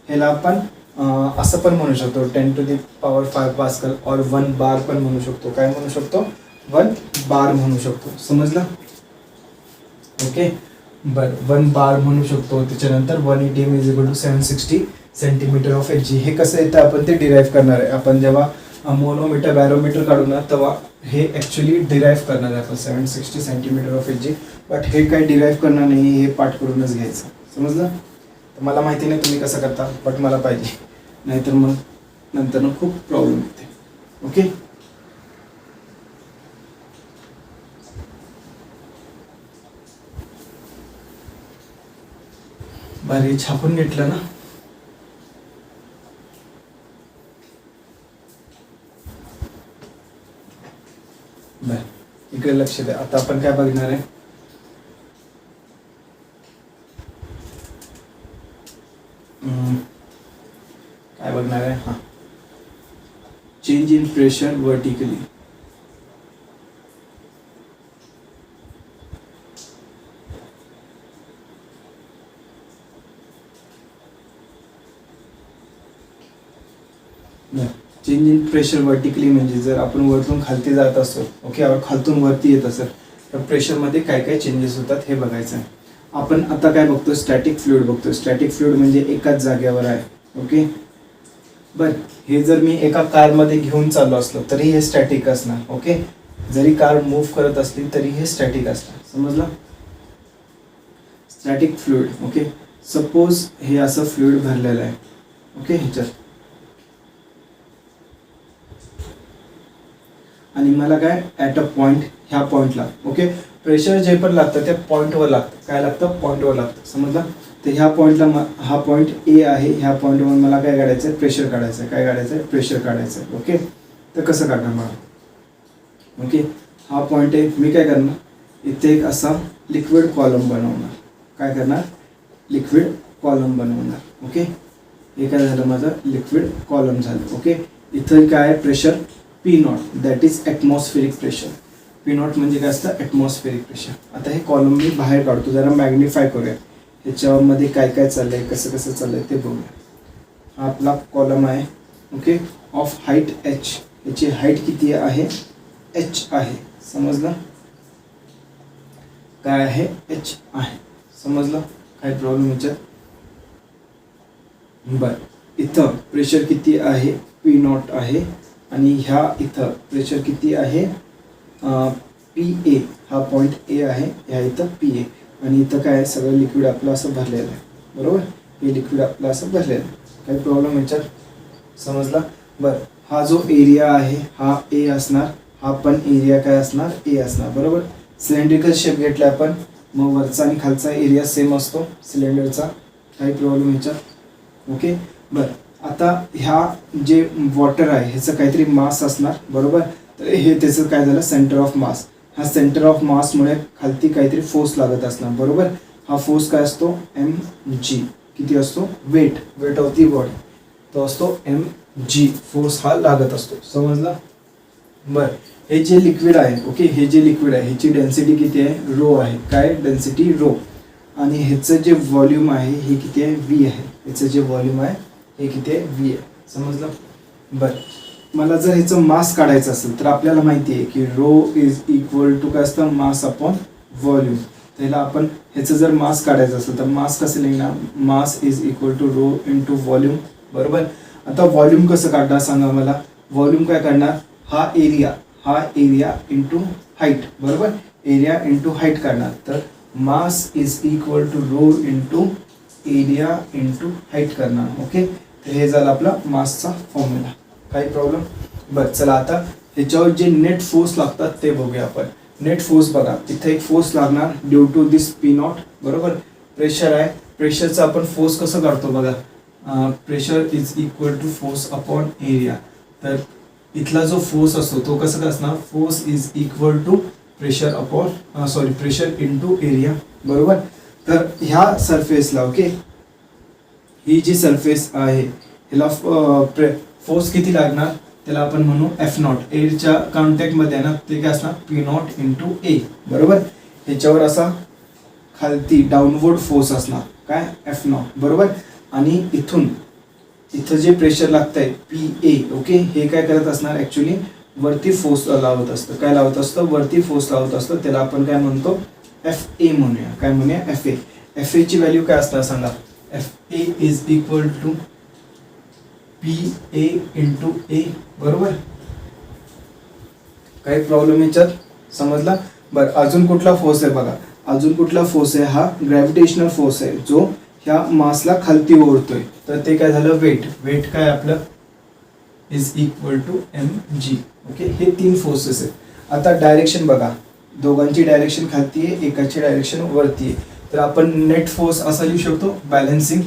ह्याला आपण असं पण म्हणू शकतो 10 टू दी पॉवर 5 पास्कल और 1 बार पण म्हणू शकतो. काय म्हणू शकतो? 1 बार म्हणू शकतो. समजलं? ओके, बरं, 1 बार म्हणू शकतो. त्याच्यानंतर 1 ATM is equal to 760 centimetre of Hg. हे कसं येतं आपण ते डिराईव्ह करणार आहे. आपण जेव्हा मोनोमीटर बॅरोमीटर काढू ना तेव्हा हे ॲक्च्युली डिराईव्ह करणार आहे आपण 760 सेंटीमीटर ऑफ Hg. बट हे काही डिराईव्ह करणार नाही, हे पाठ करूनच घ्यायचं. समजलं? तर मला माहिती नाही तुम्ही कसं करता, बट मला पाहिजे, नाहीतर मग नंतर खूप प्रॉब्लेम येते. ओके, बरं, छापून घेतलं ना. बर, इकडे लक्ष द्या. आता आपण काय बघणार आहे? काय बघणार आहे? हा, change in pressure vertically. Change in pressure vertically म्हणजे जर आपण वरतून खालती जात असतो, ओके, खालतून वरती येत असेल तर प्रेशरमध्ये काय काय चेंजेस होतात हे बघायचं आहे. आपण आता काय बघतो? स्टॅटिक फ्लुइड बघतो. स्टॅटिक फ्लुइड म्हणजे एकाच जागेवर आहे. ओके, बर, हे जर मी एका कारमध्ये घेऊन चाललो असलो तरी हे स्टॅटिक असणार. ओके, जरी कार मूव्ह करत असली तरी हे स्टॅटिक असणार. समजलं? Static fluid. ओके, सपोज हे असं फ्लुइड भरलेलं आहे. ओके, ह्याच्यात आणि मला काय ॲट अ पॉईंट, ह्या पॉईंटला, ओके, प्रेशर जे पण लागतं त्या पॉईंटवर लागतं. काय लागतं? पॉईंटवर लागतं. समजलं? तर ह्या पॉईंटला, हा पॉईंट ए आहे, ह्या पॉईंटवर मला काय काढायचं आहे? प्रेशर काढायचं आहे. काय काढायचं आहे? प्रेशर काढायचं आहे. ओके, तर कसं काढणार मला? ओके, हा पॉईंट आहे, मी काय करणार? इथे एक असा लिक्विड कॉलम बनवणार. काय करणार? लिक्विड कॉलम बनवणार. ओके, हे काय झालं? माझं लिक्विड कॉलम झालं. ओके, इथं काय आहे? Pressure P0, that is atmospheric pressure. P0 म्हणजे काय असतं? Atmospheric pressure. आता हे कॉलम मी बाहेर काढतो, जरा मॅग्निफाय करूया. ह्याच्यामध्ये काय काय चाललंय, कसं कसं चाललंय ते बघूया. हा आपला कॉलम आहे. Okay, of height h. याची हाईट किती आहे? h आहे. समजलं? काय आहे? h आहे. समजलं? काय प्रॉब्लेम याच्यात? बरं, इथं प्रेशर किती आहे? P0 आहे. आणि ह्या इथं प्रेशर किती आहे? PA. हा पॉईंट ए आहे, ह्या इथं PA. आणि इथं काय आहे? सगळं लिक्विड आपलं असं भरलेलं आहे. बरोबर, हे लिक्विड आपलं असं भरलेलं आहे. काही प्रॉब्लेम याच्यात? समजला? बरं, हा जो एरिया आहे हा ए असणार, हा पण एरिया काय असणार? ए असणार. बरोबर, सिलेंड्रिकल शेप घेतला आपण, मग वरचा आणि खालचा एरिया सेम असतो सिलेंडरचा. काही प्रॉब्लेम ह्याच्यात? ओके, बरं, आता ह्या जे वॉटर आहे ह्याचं काहीतरी मास असणार. बरोबर, तर हे त्याचं काय झालं? Centre of mass. हा सेंटर ऑफ मासमुळे खालती काहीतरी फोर्स लागत असणार. बरोबर, हा फोर्स काय असतो? mg. किती असतो? वेट ऑफ दी बॉडी, तो असतो mg. फोर्स हा लागत असतो. समजला? बरं, हे जे लिक्विड आहे, ओके, हे जे लिक्विड आहे ह्याची डेन्सिटी किती आहे? रो आहे. काय डेन्सिटी? रो. आणि ह्याचं जे व्हॉल्यूम आहे हे किती आहे? v आहे. ह्याचं जे व्हॉल्यूम आहे हे किती आहे? v आहे. समजलं? बरं, मला जर ह्याचं मास काढायचं असेल तर आपल्याला माहिती आहे की रो इज इक्वल टू काय असतं? मास अपॉन व्हॉल्यूम. त्याला आपण ह्याचं जर मास काढायचं असेल तर मास कसं लिहिणार? Mass is equal to rho into volume. बरोबर, आता व्हॉल्यूम कसं काढणार सांगा मला? व्हॉल्यूम काय काढणार? हा एरिया इंटू हाईट. बरोबर, एरिया इंटू हाईट काढणार. तर mass is equal to rho into area into height करणार. ओके, तर हे झालं आपला मासचा फॉर्म्युला. काही प्रॉब्लेम? बरं, चला आता ह्याच्यावर जे नेट फोर्स लागतात ते बघूया आपण. नेट फोर्स बघा, इथे एक फोर्स लागणार ड्यू टू दिस P0. बरोबर, प्रेशर आहे प्रेशरचा आपण फोर्स कसं काढतो बघा, pressure is equal to force upon area. तर इथला जो फोर्स असतो तो कसा असणार, force is equal to pressure upon pressure into area, बरोबर. तर ह्या सरफेसला ओके, ही जी सरफेस आहे ह्याला फोर्स किती लागणार, त्याला आपण म्हणू एफ नॉट. एअरच्या कॉन्टॅक्टमध्ये आहे ना, ते काय असणार पी नॉट इंटू ए, बरोबर. ह्याच्यावर असा खालती डाऊनवर्ड फोर्स असणार काय एफ नॉट, बरोबर. आणि इथं जे प्रेशर लागतंय पी ए ओके, हे काय करत असणार ॲक्च्युली वरती फोर्स लावत असतं. काय लावत असतं, वरती फोर्स लावत असतं. त्याला आपण काय म्हणतो एफ ए म्हणूया. काय म्हणूया एफ ए. एफ एची व्हॅल्यू काय असणार सांगा, F A is equal to P A into A, बरोबर. काही प्रॉब्लेम याच्यात समजला. बरं, अजून कुठला फोर्स आहे बघा, अजून कुठला फोर्स आहे, हा ग्रॅव्हिटेशनल फोर्स आहे जो ह्या मासला खालती ओढतोय. तर ते काय झालं वेट. वेट काय आपलं is equal to M G, okay. हे 3 फोर्सेस आहेत. आता डायरेक्शन बघा, दोघांची डायरेक्शन खालती आहे, एकाची डायरेक्शन वरती आहे. तर आपण नेट फोर्स असा लिहू शकतो बॅलन्सिंग.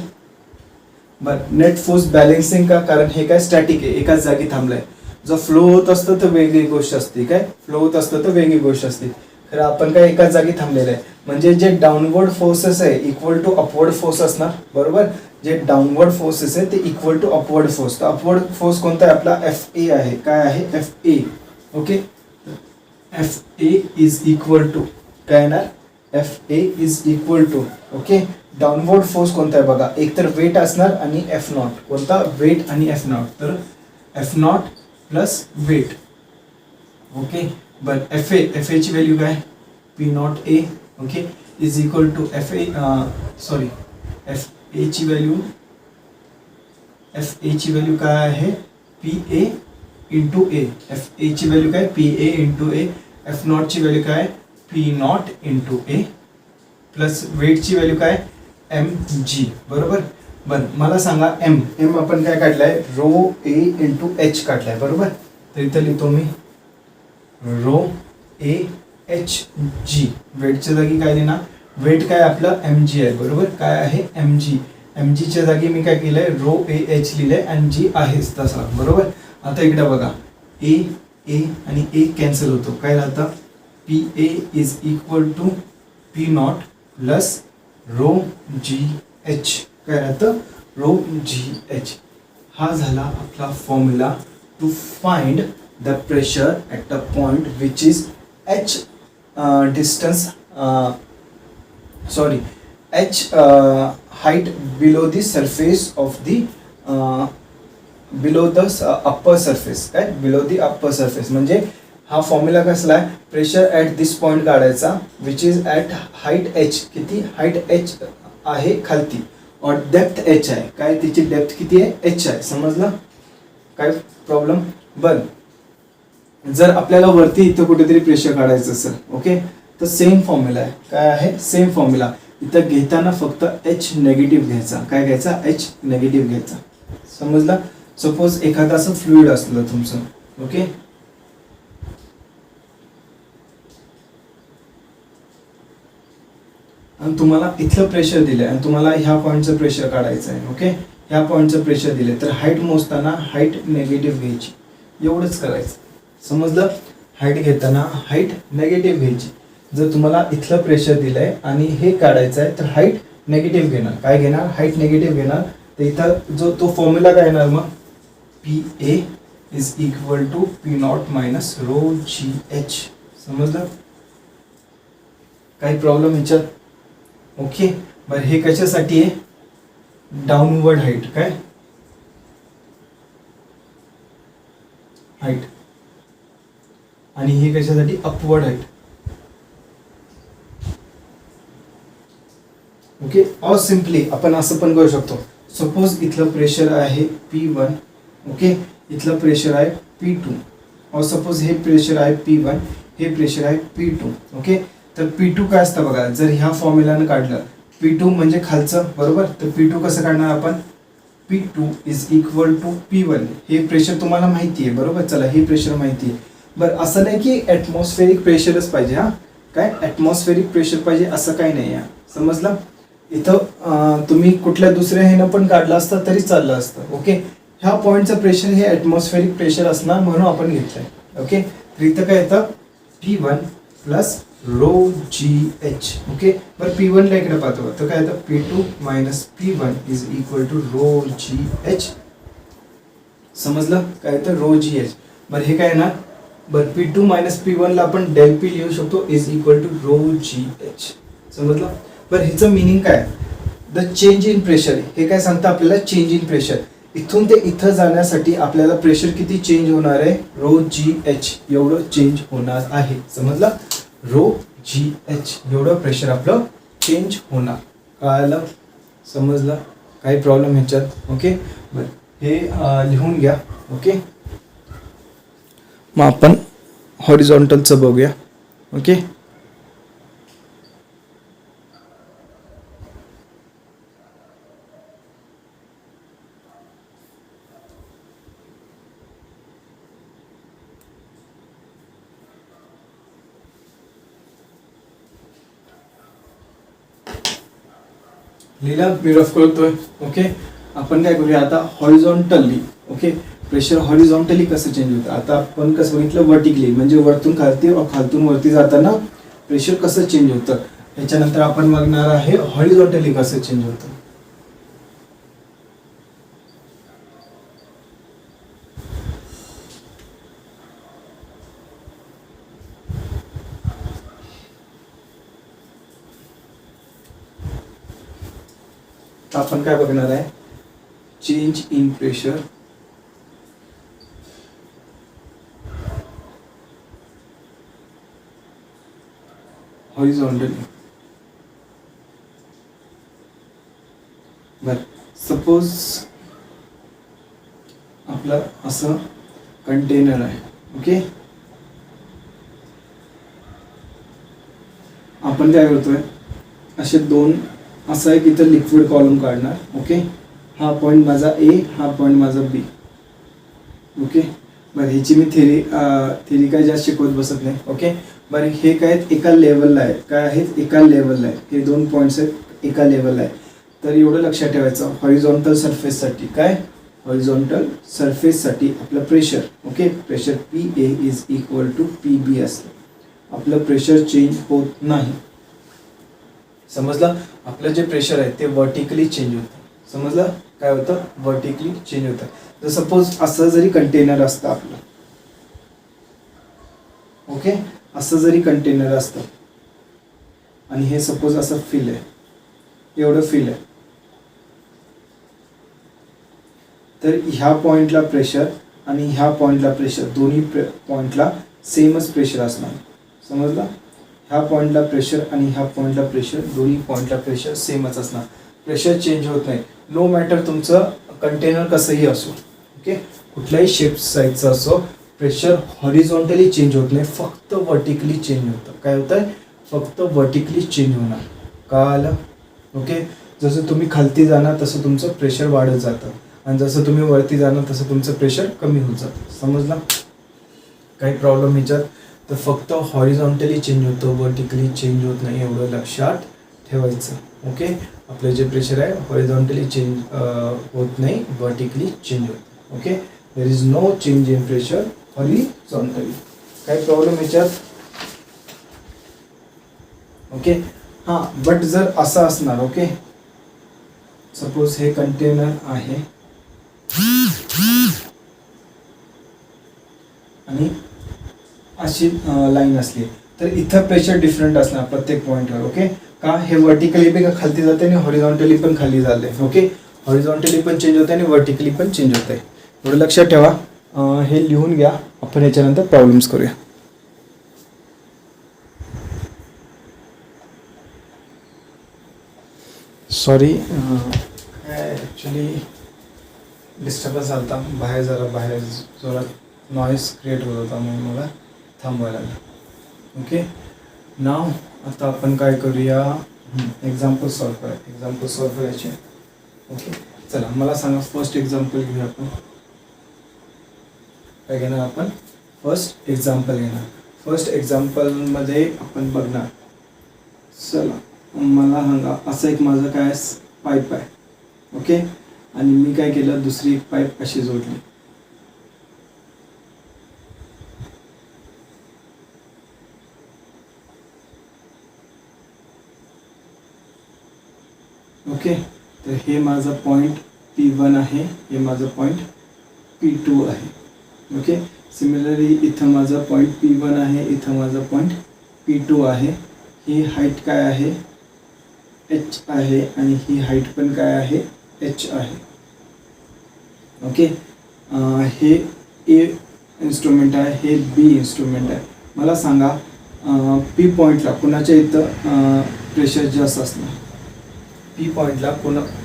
बरं, नेट फोर्स बॅलन्सिंग का, कारण हे काय स्टॅटिक आहे, एकाच जागी थांबलाय. जर फ्लो होत असतं तर वेगळी गोष्ट असते, काय फ्लो होत असतं तर वेगळी गोष्ट असते. तर आपण काय एकाच जागी थांबलेलं आहे. म्हणजे जे डाऊनवर्ड फोर्सेस आहे इक्वल टू अपवर्ड फोर्स असणार, बरोबर. जे डाऊनवर्ड फोर्सेस आहे ते इक्वल टू अपवर्ड फोर्स. तर अपवर्ड फोर्स कोणता आहे आपला एफ ए आहे. काय आहे F A, okay. F A is equal to काय येणार, F A is equal to okay. Downward force कोणता आहे बघा, एक तर वेट असणार आणि एफ नॉट. कोणता, वेट आणि एफ नॉट. तर F naught plus weight, okay. बरं, एफ एची व्हॅल्यू काय P not A, okay, is equal to F एची व्हॅल्यू काय आहे P A into A. F एची व्हॅल्यू काय P A into A. F नॉटची व्हॅल्यू काय P not into A plus वेटची व्हॅल्यू काय एम जी, बरोबर. बरं, मला सांगा एम आपण काय काढलाय रो ए इंटू एच काढलाय, बरोबर. तर इथं लिहितो मी रो ए एच जी. वेटच्या जागी काय लिहिणार, वेट काय आपलं एम जी आहे, बरोबर. काय आहे एम जी. एम जीच्या जागी मी काय केलंय रो ए एच लिहिलंय आणि जी आहेच तसा, बरोबर. आता इकडे बघा ए ए आणि ए कॅन्सल होतो. काय राहतं P A is equal to P naught plus rho G H. काय राहतं रो जी एच. हा झाला आपला formula to find the pressure at a point which is h distance h height below the surface of the below the upper surface. काय below the upper surface म्हणजे हा formula कसला आहे, pressure at this point काढायचा which is at height H. किती height H आहे खालती और डेप्थ एच आहे. काय तिची डेप्थ किती आहे एच आहे, समजलं. काय प्रॉब्लेम. बरं, जर आपल्याला वरती इथं कुठेतरी प्रेशर काढायचं असेल ओके, तर सेम फॉर्म्युला आहे. काय आहे सेम फॉर्म्युला. इथं घेताना फक्त एच नेगेटिव्ह घ्यायचा. काय घ्यायचा एच नेगेटिव्ह घ्यायचा, समजला. सपोज एखादं असं फ्लुइड असलं तुमचं ओके, आणि तुम्हाला इथलं प्रेशर दिलंय आणि तुम्हाला ह्या पॉईंटचं प्रेशर काढायचं आहे ओके. ह्या पॉईंटचं प्रेशर दिले तर हाईट मोजताना हाईट नेगेटिव्ह घ्यायची, एवढंच करायचं, समजलं. हाईट घेताना हाईट नेगेटिव्ह घ्यायची. जर तुम्हाला इथलं प्रेशर दिलंय आणि हे काढायचं आहे तर हाईट नेगेटिव्ह घेणार. काय घेणार हाईट नेगेटिव्ह घेणार. तर इथं जो तो फॉर्म्युला काय येणार मग P A is equal to P naught minus rho G H, समजलं. काही प्रॉब्लेम ह्याच्यात ओके. बरं, हे कशासाठी आहे डाऊनवर्ड हाईट. काय हाईट आणि हे कशासाठी अपवर्ड हाईट ओके. और सिम्पली आपण असं पण करू शकतो. सपोज इथलं प्रेशर आहे P1 ओके, इथलं प्रेशर आहे P2 और सपोज हे प्रेशर आहे P1, हे प्रेशर आहे P2 ओके. तर P2 काय असतं बघा, जर ह्या फॉर्म्युलानं काढलं P2 म्हणजे खालचं, बरोबर. तर P2 कसं काढणार आपण P2 is equal to P1. हे प्रेशर तुम्हाला माहिती आहे, बरोबर. चला, हे प्रेशर माहिती आहे. बरं, असं नाही की ॲटमॉस्फेरिक प्रेशरच पाहिजे. हा काय ॲटमॉस्फेरिक प्रेशर पाहिजे असं काही नाही आहे, समजलं. इथं तुम्ही कुठल्या दुसऱ्या ह्यानं पण काढलं असतं तरी चाललं असतं. ओके, ह्या पॉईंटचं प्रेशर हे ॲटमॉस्फेरिक प्रेशर असणार म्हणून आपण घेतलंय. ओके, तर इथं काय येतं P1 plus rho G H. Okay, बरं P1 ला इकडे पाहतो तर काय येतं P2 minus P1 is equal to rho G H. समजलं काय येतं रो जी एच. बरं हे काय ना, बरं P2 मायनस P1 ला आपण डेल पी लिहू शकतो is equal to rho G H. समजलं. बरं ह्याचं मिनिंग काय, द चेंज इन प्रेशर. हे काय सांगतं आपल्याला चेंज इन प्रेशर. इथून ते इथं जाण्यासाठी आपल्याला प्रेशर किती चेंज होणार आहे, रो जी एच एवढं चेंज होणार आहे. समजलं, रो जी एच एवढं प्रेशर आपलं चेंज होणार. कळालं, समजलं, काही प्रॉब्लेम ह्याच्यात. ओके, बरं हे लिहून घ्या. ओके, मग आपण हॉरिझॉन्टलचं बघूया. ओके, लिहिला, मी रफ करतोय. ओके, आपण काय करूया आता हॉरिझॉन्टली. ओके, प्रेशर हॉरिझॉन्टली कसं चेंज होतं, आता आपण कसं बघितलं वर्टिकली म्हणजे वरतून खालती खालतून वरती जाताना प्रेशर कसं चेंज होतं. त्याच्यानंतर आपण बघणार आहे हॉरिझॉन्टली कसं चेंज होतं. आपण काय बघणार आहे, चेंज इन प्रेशर हॉरिझॉन्टली. बर, सपोज आपलं असं कंटेनर आहे. ओके, आपण काय करतोय, असे दोन असं आहे की इथं लिक्विड कॉलम काढणार. ओके, हा पॉईंट माझा ए, हा पॉईंट माझा बी. ओके, बरं ह्याची मी थेरी काय जास्त शिकवत बसत नाही. ओके, बरं हे काय आहेत एका लेवलला आहे, काय आहेत एका लेवलला आहे, हे दोन पॉईंट्स आहेत एका लेवलला आहे. तर एवढं लक्षात ठेवायचं, हॉरिझॉन्टल सरफेससाठी काय, हॉरिझॉन्टल सरफेससाठी आपलं pressure. Okay, pressure P A is equal to P B असतं. आपलं प्रेशर चेंज होत नाही. समजलं, आपलं जे प्रेशर आहे ते वर्टिकली चेंज होतं. समजलं, काय होतं वर्टिकली चेंज होतं. जर सपोज असं जरी कंटेनर असतं आपलं, ओके, असं जरी कंटेनर असतं आणि हे सपोज असं फिल आहे, एवढं फिल आहे, तर ह्या पॉइंटला प्रेशर आणि ह्या पॉइंटला प्रेशर, दोन्ही पॉइंटला सेमच प्रेशर असणार. समजलं, ह्या पॉइंटला प्रेशर आणि ह्या पॉइंटला प्रेशर, दोन्ही पॉइंटला प्रेशर सेमच असणार. प्रेशर चेंज होत नाही, नो मॅटर तुमचं कंटेनर कसंही असो. ओके, कुठल्याही शेप साईजचं असो, प्रेशर हॉरिझॉन्टली चेंज होत नाही, फक्त वर्टिकली चेंज होतं. काय होतं, फक्त वर्टिकली चेंज होणार. कळालं. ओके, जसं तुम्ही खालती जाणार तसं तुमचं प्रेशर वाढत जातं आणि जसं तुम्ही वरती जाणार तसं तुमचं प्रेशर कमी होत जातं. समजलं, काही प्रॉब्लेम ह्याच्यात. तर फक्त हॉरिझॉन्टली चेंज होतं, वर्टिकली चेंज होत नाही, एवढं लक्षात ठेवायचं. ओके, आपलं जे प्रेशर आहे हॉरिझॉन्टली चेंज होत नाही, वर्टिकली चेंज होतं. Okay, there is no change in pressure horizontally. काही प्रॉब्लेम ह्याच्यात. ओके, हां, बट जर असं असणार, ओके, सपोज हे कंटेनर आहे आणि अशी लाईन असली तर इथं प्रेशर डिफरंट असणार प्रत्येक पॉईंटवर. ओके, का, हे वर्टिकली पण खाली जाते आणि हॉरिझॉन्टली पण खाली जाते. ओके, हॉरिझॉन्टली पण चेंज होते आणि वर्टिकली पण चेंज होते. एवढं लक्षात ठेवा. हे लिहून घ्या, आपण याच्यानंतर प्रॉब्लेम्स करूया. सॉरी, ॲक्च्युली डिस्टर्बन्स झाला होता बाहेर जोरात नॉईस क्रिएट होत होता म्हणून मला थांबवायला लागलं. ओके, नाव आता आपण काय करूया, एक्झाम्पल सॉल्व करायचे. ओके, चला मला सांगा, फर्स्ट एक्झाम्पल घेऊया आपण. काय घेणार आपण, फर्स्ट एक्झाम्पल घेणार. फर्स्ट एक्झाम्पलमध्ये आपण बघणार, चला मला सांगा, असं एक माझं काय पाईप आहे, ओके, आणि मी काय केलं, दुसरी एक पाईप अशी जोडली. ओके, तर हे माझं पॉईंट P1 आहे, हे माझं पॉईंट P2 आहे. ओके, सिमिलरली इथं माझं पॉईंट P1 आहे, इथं माझं पॉईंट P2 आहे. ही हाईट काय आहे, H आहे, आणि ही हाईट पण काय आहे, H आहे. ओके, हे A इन्स्ट्रुमेंट आहे, हे B इन्स्ट्रुमेंट आहे. मला सांगा, P पॉईंटला कोणाच्या इथं प्रेशर जास्त असणार, P पॉईंटला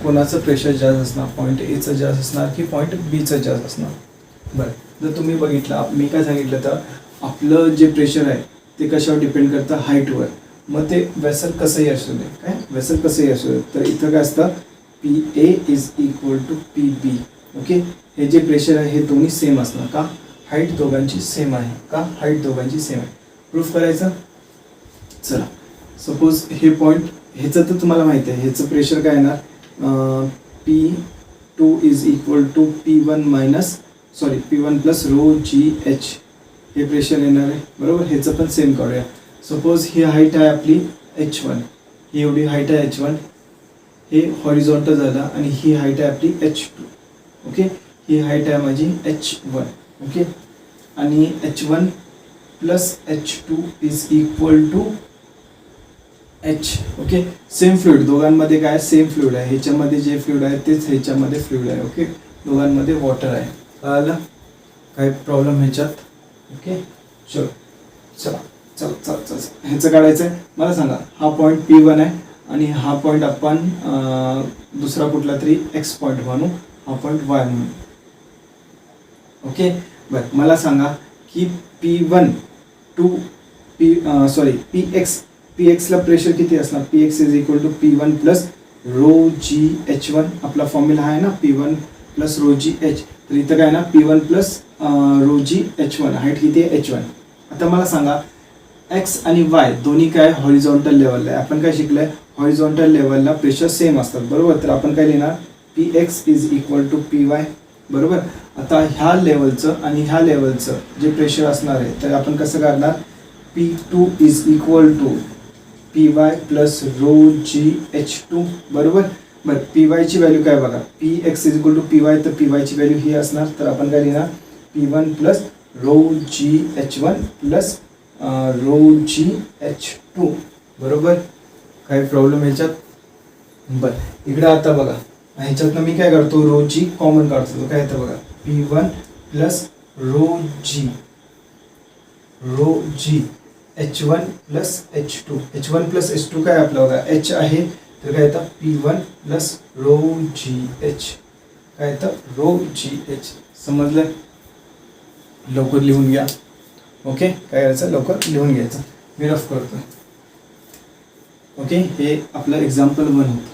कोणाचं प्रेशर जास्त असणार, पॉईंट Aचं जास्त असणार की पॉईंट Bचं जास्त असणार. बरं, जर तुम्ही बघितलं, मी काय सांगितलं तर आपलं जे प्रेशर आहे ते कशावर डिपेंड करतं, हाईटवर. मग ते वेसल कसंही असू दे, काय वेसल कसंही असू दे, तर इथं काय असतं, PA is equal to PB. Okay, हे जे प्रेशर आहे हे दोन्ही सेम असणार, का हाईट दोघांची सेम आहे, का हाईट दोघांची सेम आहे. प्रूफ करायचं, चला. सपोज हे पॉईंट, ह्याचं तर तुम्हाला माहिती आहे, ह्याचं प्रेशर काय येणार, P2 is equal to P1 plus rho GH, हे प्रेशर येणार आहे, बरोबर. ह्याचं पण सेम करूया. सपोज ही हाईट आहे आपली H1, ही एवढी हाईट आहे H1, हे हॉरिझॉन्टल झालं, आणि ही हाईट आहे आपली H2. ओके, ही हाईट आहे माझी H1. ओके, आणि H1 plus H2 is equal to H. Okay, same fluid, दोघांमध्ये काय सेम फ्लुइड आहे, ह्याच्यामध्ये जे फ्लुइड आहे तेच ह्याच्यामध्ये फ्लुइड आहे. ओके, दोघांमध्ये वॉटर आहे. कळलं, काय प्रॉब्लेम ह्याच्यात. ओके, चलो चला चल चल चल ह्याचं काढायचं आहे. मला सांगा, हा पॉईंट P1 आहे, आणि हा पॉईंट आपण दुसरा कुठला तरी X पॉईंट म्हणू, हा पॉईंट Y म्हणू. ओके, बरं, मला सांगा की P1 टू PX ला प्रेशर किती असणार, PX is equal to P1 plus rho GH1. आपला फॉर्म्युला आहे ना, P1 प्लस रो GH. तर इथं काय ना, P1 plus rho GH1, height किती आहे H1. आता मला सांगा, X आणि Y दोन्ही काय हॉरिझॉन्टल लेवलला आहे. आपण काय शिकलोय, हॉरिझॉन्टल लेवलला प्रेशर सेम असतात, बरोबर. तर आपण काय लिहिणार, PX is equal to PY, बरोबर. आता ह्या लेवलचं आणि ह्या लेवलचं जे प्रेशर असणार आहे, तर आपण कसं करणार, P2 is equal to PY plus rho GH2, बरोबर. बरं, PY ची व्हॅल्यू काय बघा, PX is equal to PY, तर PY ची व्हॅल्यू ही असणार. तर आपण काय लिहिणार, P1 plus rho GH1 plus rho GH2, बरोबर. काही प्रॉब्लेम ह्याच्यात. बरं, इकडे आता बघा, ह्याच्यातनं मी काय करतो, रो G कॉमन काढतो. तो काय येतं बघा, P1 plus row G H1 plus H2. H1 plus H2 काय आपलं बघा, H आहे, तर काय येतं P1 प्लस रो GH, काय येतं रो GH. समजलं, लवकर लिहून घ्या. ओके, काय करायचं, लवकर लिहून घ्यायचं. मी रफ करतो. ओके, हे आपलं एक्झाम्पल 1 होतं.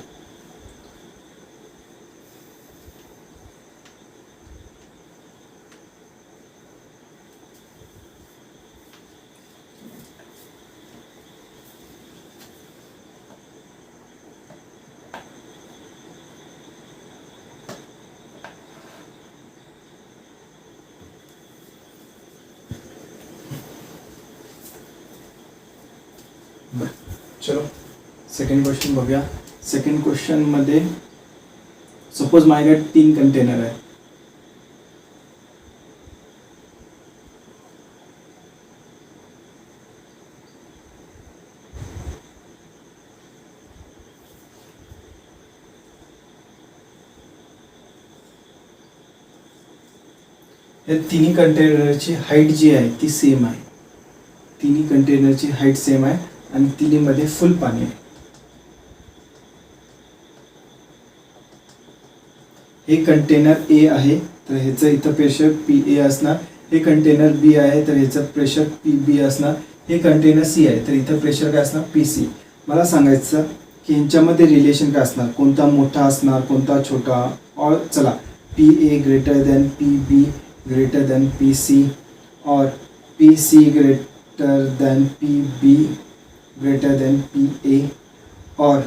चलो, सेकंड क्वेश्चन बघूया. सेकंड क्वेश्चन मध्ये सपोज माझ्याकडे 3 कंटेनर आहे. या तिन्ही कंटेनरची हाईट जी आहे ती सेम आहे. तिन्ही कंटेनरची हाईट सेम आहे आणि तिन्हीमध्ये फुल पाणी आहे. हे कंटेनर ए आहे, तर ह्याचं इथं प्रेशर PA असणार. हे कंटेनर बी आहे, तर ह्याचं प्रेशर PB असणार. हे कंटेनर सी आहे, तर इथं प्रेशर काय असणार, PC. मला सांगायचं की ह्यांच्यामध्ये रिलेशन काय असणार, कोणता मोठा असणार, कोणता छोटा. और चला, PA greater than PB greater than PC, और PC greater than PB greater than PA, or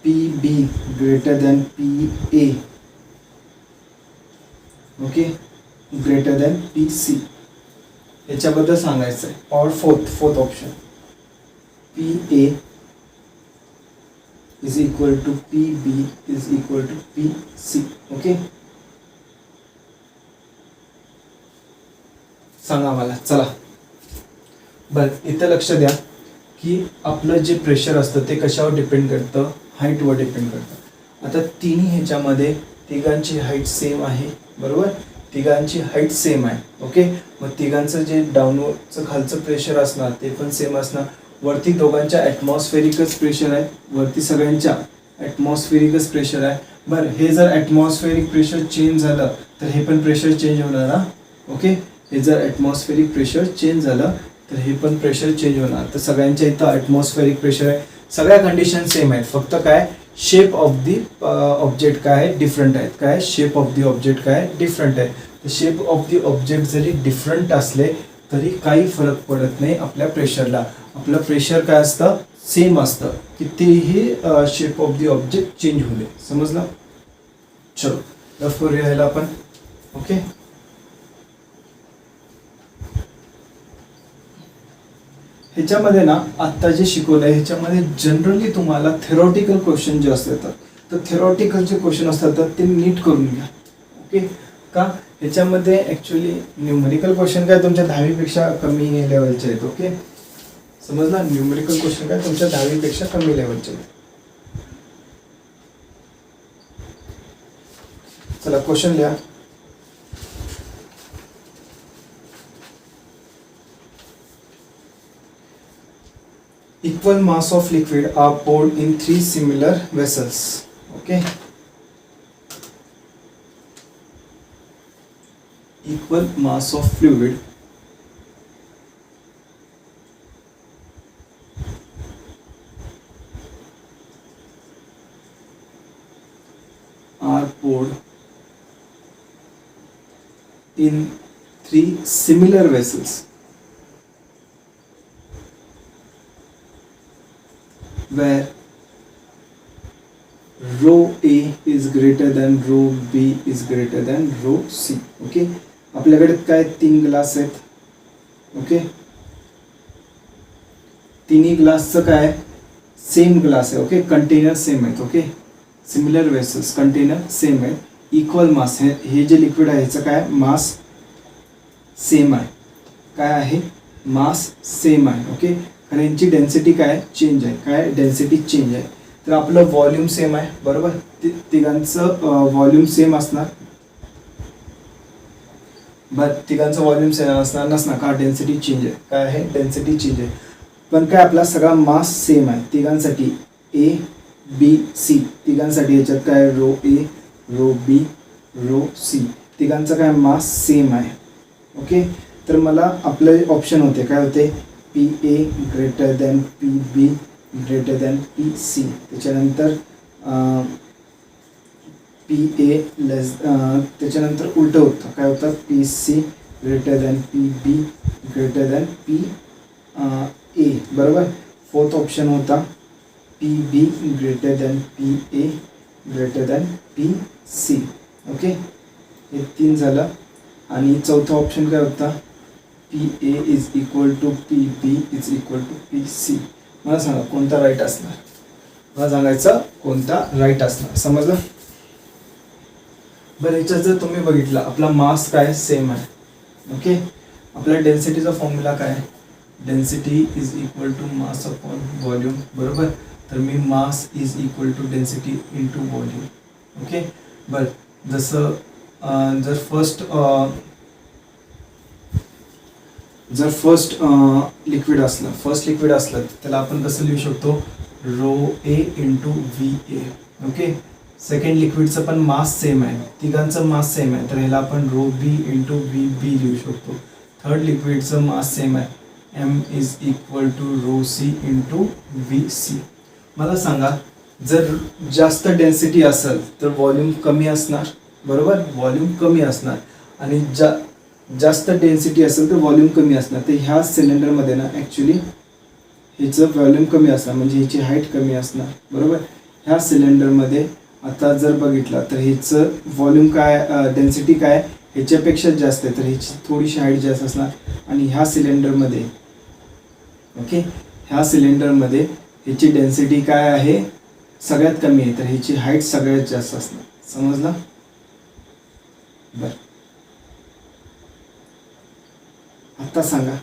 PB greater than PA, okay, greater than PC, याच्याबद्दल सांगायचं आहे. और fourth option PA is equal to PB is equal to PC, okay. सांगा मला. चला बरं, इथं लक्ष द्या की आपलं जे प्रेशर असतं ते कशावर डिपेंड करतं, हाईटवर डिपेंड करतं. आता तिन्ही ह्याच्यामध्ये तिघांची हाईट सेम आहे, बरोबर, तिघांची हाईट सेम आहे, ओके. मग तिघांचं जे डाऊनवरचं खालचं प्रेशर असणार ते पण सेम असणार. वरती दोघांच्या ॲटमॉस्फेरिकच प्रेशर आहे, वरती सगळ्यांच्या ॲटमॉस्फेरिकच प्रेशर आहे. बरं, हे जर ॲटमॉस्फेरिक प्रेशर चेंज झालं तर हे पण प्रेशर चेंज होणार ना, ओके. हे जर ॲटमॉस्फेरिक प्रेशर चेंज झालं तर हे पण प्रेशर चेंज होणार. तर सगळ्यांच्या इथं ॲटमॉस्फेरिक प्रेशर आहे, सगळ्या कंडिशन सेम आहेत, फक्त काय शेप ऑफ दी ऑब्जेक्ट काय आहे डिफरंट आहेत. काय शेप ऑफ दी ऑब्जेक्ट काय डिफरंट आहे. तर शेप ऑफ दी ऑब्जेक्ट जरी डिफरंट असले तरी काही फरक पडत नाही आपल्या प्रेशरला. आपलं प्रेशर काय असतं, सेम असतं, कितीही shape of the object change होऊ दे. समजलं. चलो रफ करूया ह्याला आपण, ओके. ह्याच्यामध्ये ना आत्ता जे शिकवलंय ह्याच्यामध्ये जनरली तुम्हाला थेरॉटिकल क्वेश्चन जे असतात, तर थेरॉटिकल जे क्वेश्चन असतात तर ते नीट करून घ्या, ओके. का ह्याच्यामध्ये ॲक्च्युली न्यूमेरिकल क्वेश्चन काय तुमच्या 10वीपेक्षा कमी लेवलचे आहेत, ओके. समजला. न्यूमेरिकल क्वेश्चन काय तुमच्या 10वीपेक्षा कमी लेवलचे आहेत. चला क्वेश्चन लिहा. Equal mass of liquid are poured in 3 similar vessels, okay. Equal mass of fluid are poured in 3 similar vessels where rho A is greater than rho B is greater than rho C, okay. आपल्याकडे काय 3 glass आहेत, okay. तिन्ही ग्लासचं काय same glass आहे, okay. Container same आहेत, okay. Similar vessels, container same आहे. Equal मास, हे जे लिक्विड आहे ह्याचं काय मास सेम आहे. काय आहे मास सेम आहे, ओके. आणि यांची डेन्सिटी काय चेंज आहे, काय डेन्सिटी चेंज आहे. तर आपलं व्हॉल्यूम सेम आहे, बरोबर. तिघांचं व्हॉल्यूम सेम असणार, बरं तिघांचं व्हॉल्यूम सेम असणार नसणार का डेन्सिटी चेंज आहे. काय आहे डेन्सिटी चेंज आहे. पण काय आपला सगळा मास सेम आहे तिघांसाठी, A B C. तिघांसाठी याच्यात काय rho A rho B rho C. तिघांचा काय मास सेम आहे, ओके. तर मला आपले ऑप्शन होते काय होते, PA greater than PB greater than PC. त्याच्यानंतर PA लेस, त्याच्यानंतर उलटं होतं काय होतं, PC greater than PB greater than PA, बरोबर. फोर्थ ऑप्शन होता PB greater than PA greater than PC, okay. हे 3 झालं. आणि चौथा ऑप्शन काय होता, PA is equal to PB is equal to PC. मला सांगा कोणता राईट असणार, मला सांगायचं कोणता राईट असणार. समजलं. बरं ह्याच्यात जर तुम्ही बघितलं आपला मास काय सेम आहे, ओके. आपल्या डेन्सिटीचा फॉर्म्युला काय आहे, density is equal to mass upon volume, बरोबर. तर मी mass is equal to density into volume, okay. बरं जसं जर फर्स्ट लिक्विड असलं त्याला आपण कसं लिहू शकतो, rho A into VA, okay. Second लिक्विडचं पण मास सेम आहे, तिघांचं मास सेम आहे, तर ह्याला आपण रो B इंटू VB लिहू शकतो. थर्ड लिक्विडचं मास सेम आहे, M is equal to rho C into VC. मला सांगा जर जास्त डेन्सिटी असेल तर व्हॉल्यूम कमी असणार, बरोबर. व्हॉल्यूम कमी असणार. आणि जास्त डेन्सिटी असेल तर व्हॉल्यूम कमी असणार. तर ह्या सिलेंडरमध्ये ना ॲक्च्युली ह्याचं व्हॉल्यूम कमी असणार म्हणजे ह्याची हाईट कमी असणार बरोबर. ह्या सिलेंडरमध्ये आता जर बघितलं तर ह्याचं व्हॉल्यूम काय डेन्सिटी काय ह्याच्यापेक्षा जास्त आहे तर ह्याची थोडीशी हाईट जास्त असणार. आणि ह्या सिलेंडरमध्ये ओके ह्या सिलेंडरमध्ये ह्याची डेन्सिटी काय आहे सगळ्यात कमी आहे तर ह्याची हाईट सगळ्यात जास्त असणार. समजलं. बर आता सांगा.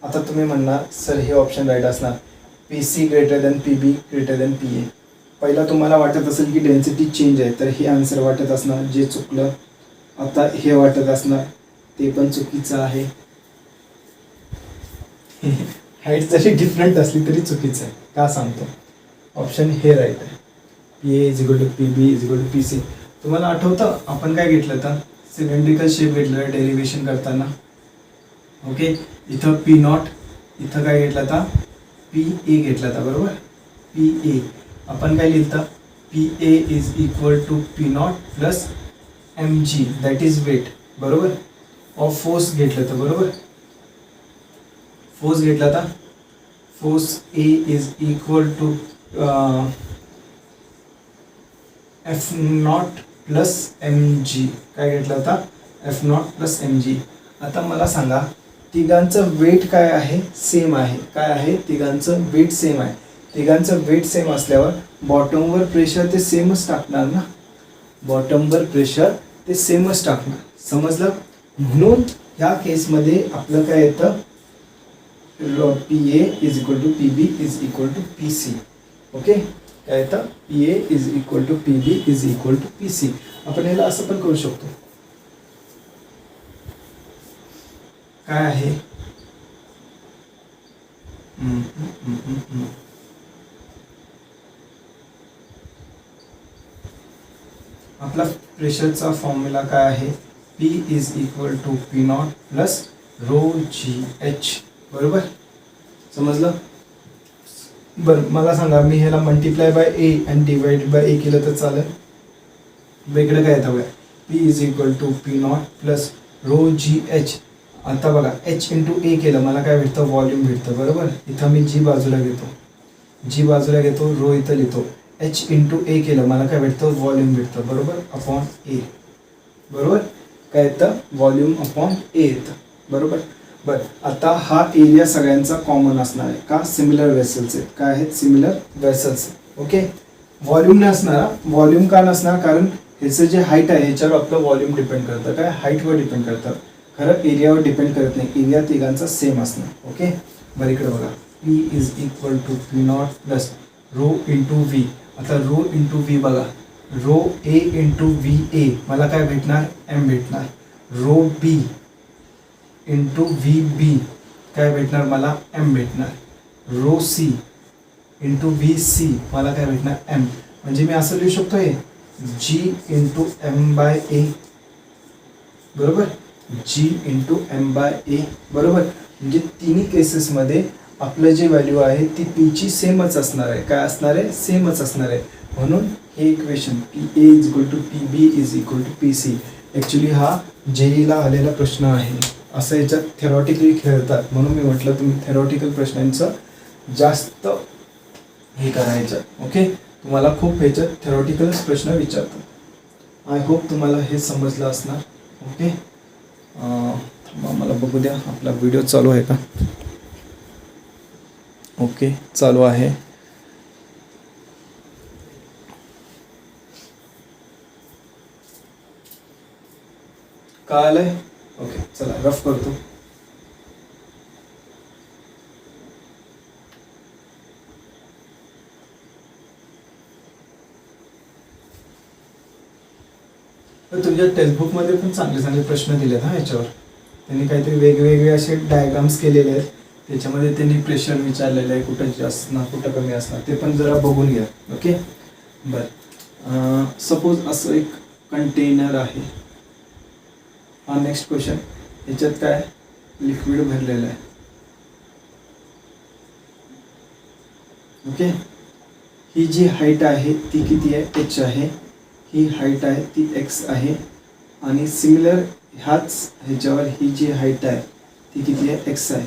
आता तुम्ही म्हणणार सर हे ऑप्शन राईट असणार P C greater than P B greater than P A. पहिला तुम्हाला वाटत असेल की डेन्सिटी चेंज आहे तर हे आन्सर वाटत असणार जे चुकलं. आता हे वाटत असणार ते पण चुकीचं आहे. हाईट जरी डिफरंट असली तरी चुकीचं आहे. का सांगतो ऑप्शन हे राईट आहे. P A is equal to P B is equal to P C. तुम्हाला आठवतं आपण काय घेतलं तर सिलेंड्रिकल शेप घेतलं डेरिव्हेशन करताना. ओके इथं पी नॉट इथं काय घेतलं होता पी ए घेतला होता बरोबर. पी ए आपण काय लिहिलं P A is equal to P naught plus M G that is weight बरोबर. ऑफ फोर्स घेतलं होतं बरोबर. फोर्स घेतला होता force A is equal to F naught plus M G काय घेतला होता F naught plus M G. आता मला सांगा तिघांचं वेट काय आहे सेम आहे. काय आहे तिघांचं वेट सेम आहे. तिघांचं वेट सेम असल्यावर बॉटमवर प्रेशर ते सेमच टाकणार ना. बॉटमवर प्रेशर ते सेमच टाकणार. समजलं. म्हणून ह्या केसमध्ये आपलं काय येतं P A is equal to P B is equal to P C. Okay काय येतं P A is equal to P B is equal to P C. आपण याला असं पण करू शकतो काय आहे आपला प्रेशरचा फॉर्म्युला काय आहे P is equal to P naught plus rho G H बरोबर. समजलं. बरं मला सांगा मी ह्याला मल्टिप्लाय बाय ए आणि डिवाइड बाय ए केलं तर चालेल. वेगळं काय येतं बघा P is equal to P naught plus rho G H. आता बघा एच इंटू ए केलं मला काय भेटतं व्हॉल्यूम भेटतं बरोबर. इथं मी जी बाजूला घेतो रो इथं लिहितो. एच इंटू ए केलं मला काय भेटतं व्हॉल्यूम भेटतं बरोबर अपॉन ए बरोबर. काय येतं व्हॉल्यूम अपॉन ए येतं बरोबर. बरं आता हा एरिया सगळ्यांचा कॉमन असणार आहे का सिमिलर वेसल्स आहेत. काय आहेत सिमिलर वेसल्स. ओके व्हॉल्यूम नसणार. व्हॉल्यूम का नसणार कारण ह्याचं जे हाईट आहे ह्याच्यावर आपलं व्हॉल्यूम डिपेंड करतं. काय हाईटवर डिपेंड करतं खरं एरियावर डिपेंड करत नाही. एरिया तिघांचा सेम असणार. ओके बरं इकडे बघा P is equal to P naught plus rho into V. आता रो इंटू व्ही बघा rho A into V A मला काय भेटणार एम भेटणार. Rho B into V B काय भेटणार मला एम भेटणार. Rho C into V C मला काय भेटणार एम. म्हणजे मी असं लिहू शकतो हे जी इंटू एम बाय ए बरोबर. जी इंटू एम बाय ए बरोबर. म्हणजे तिन्ही केसेसमध्ये आपलं जे व्हॅल्यू आहे ती पीची सेमच असणार आहे. काय असणार आहे सेमच असणार आहे. म्हणून हे equation P A is equal to P B is equal to P C. Actually हा जेईला आलेला प्रश्न आहे. असं याच्यात थेरॉटिकली खेळतात म्हणून मी म्हटलं तुम्ही थेरॉटिकल प्रश्नांचं जास्त हे करायचं. ओके तुम्हाला खूप ह्याच्यात थेरॉटिकलच प्रश्न विचारतात. आय होप तुम्हाला हे समजलं असणार. ओके मला बघू द्या आपला व्हिडिओ चालू आहे का. ओके चालू आहे. कळालंय. ओके चला रफ करतो. तुमच्या टेक्स्टबुकमध्ये पण चांगले चांगले प्रश्न दिलेत हा याच्यावर. त्यांनी काहीतरी वेगवेगळे असे डायग्राम्स केलेले आहेत. त्याच्यामध्ये त्यांनी प्रेशर विचारलेलं आहे कुठं जास्त ना कुठं कमी असणार ते पण जरा बघून घ्या. ओके बरं सपोज असं एक कंटेनर आहे. हा नेक्स्ट क्वेश्चन. याच्यात काय लिक्विड भरलेलं आहे. ओके ही जी हाईट आहे ती किती आहे एच आहे. ही हाईट आहे ती एक्स आहे. आणि सिमिलर ह्याच ह्याच्यावर ही जी हाईट आहे ती किती आहे एक्स आहे.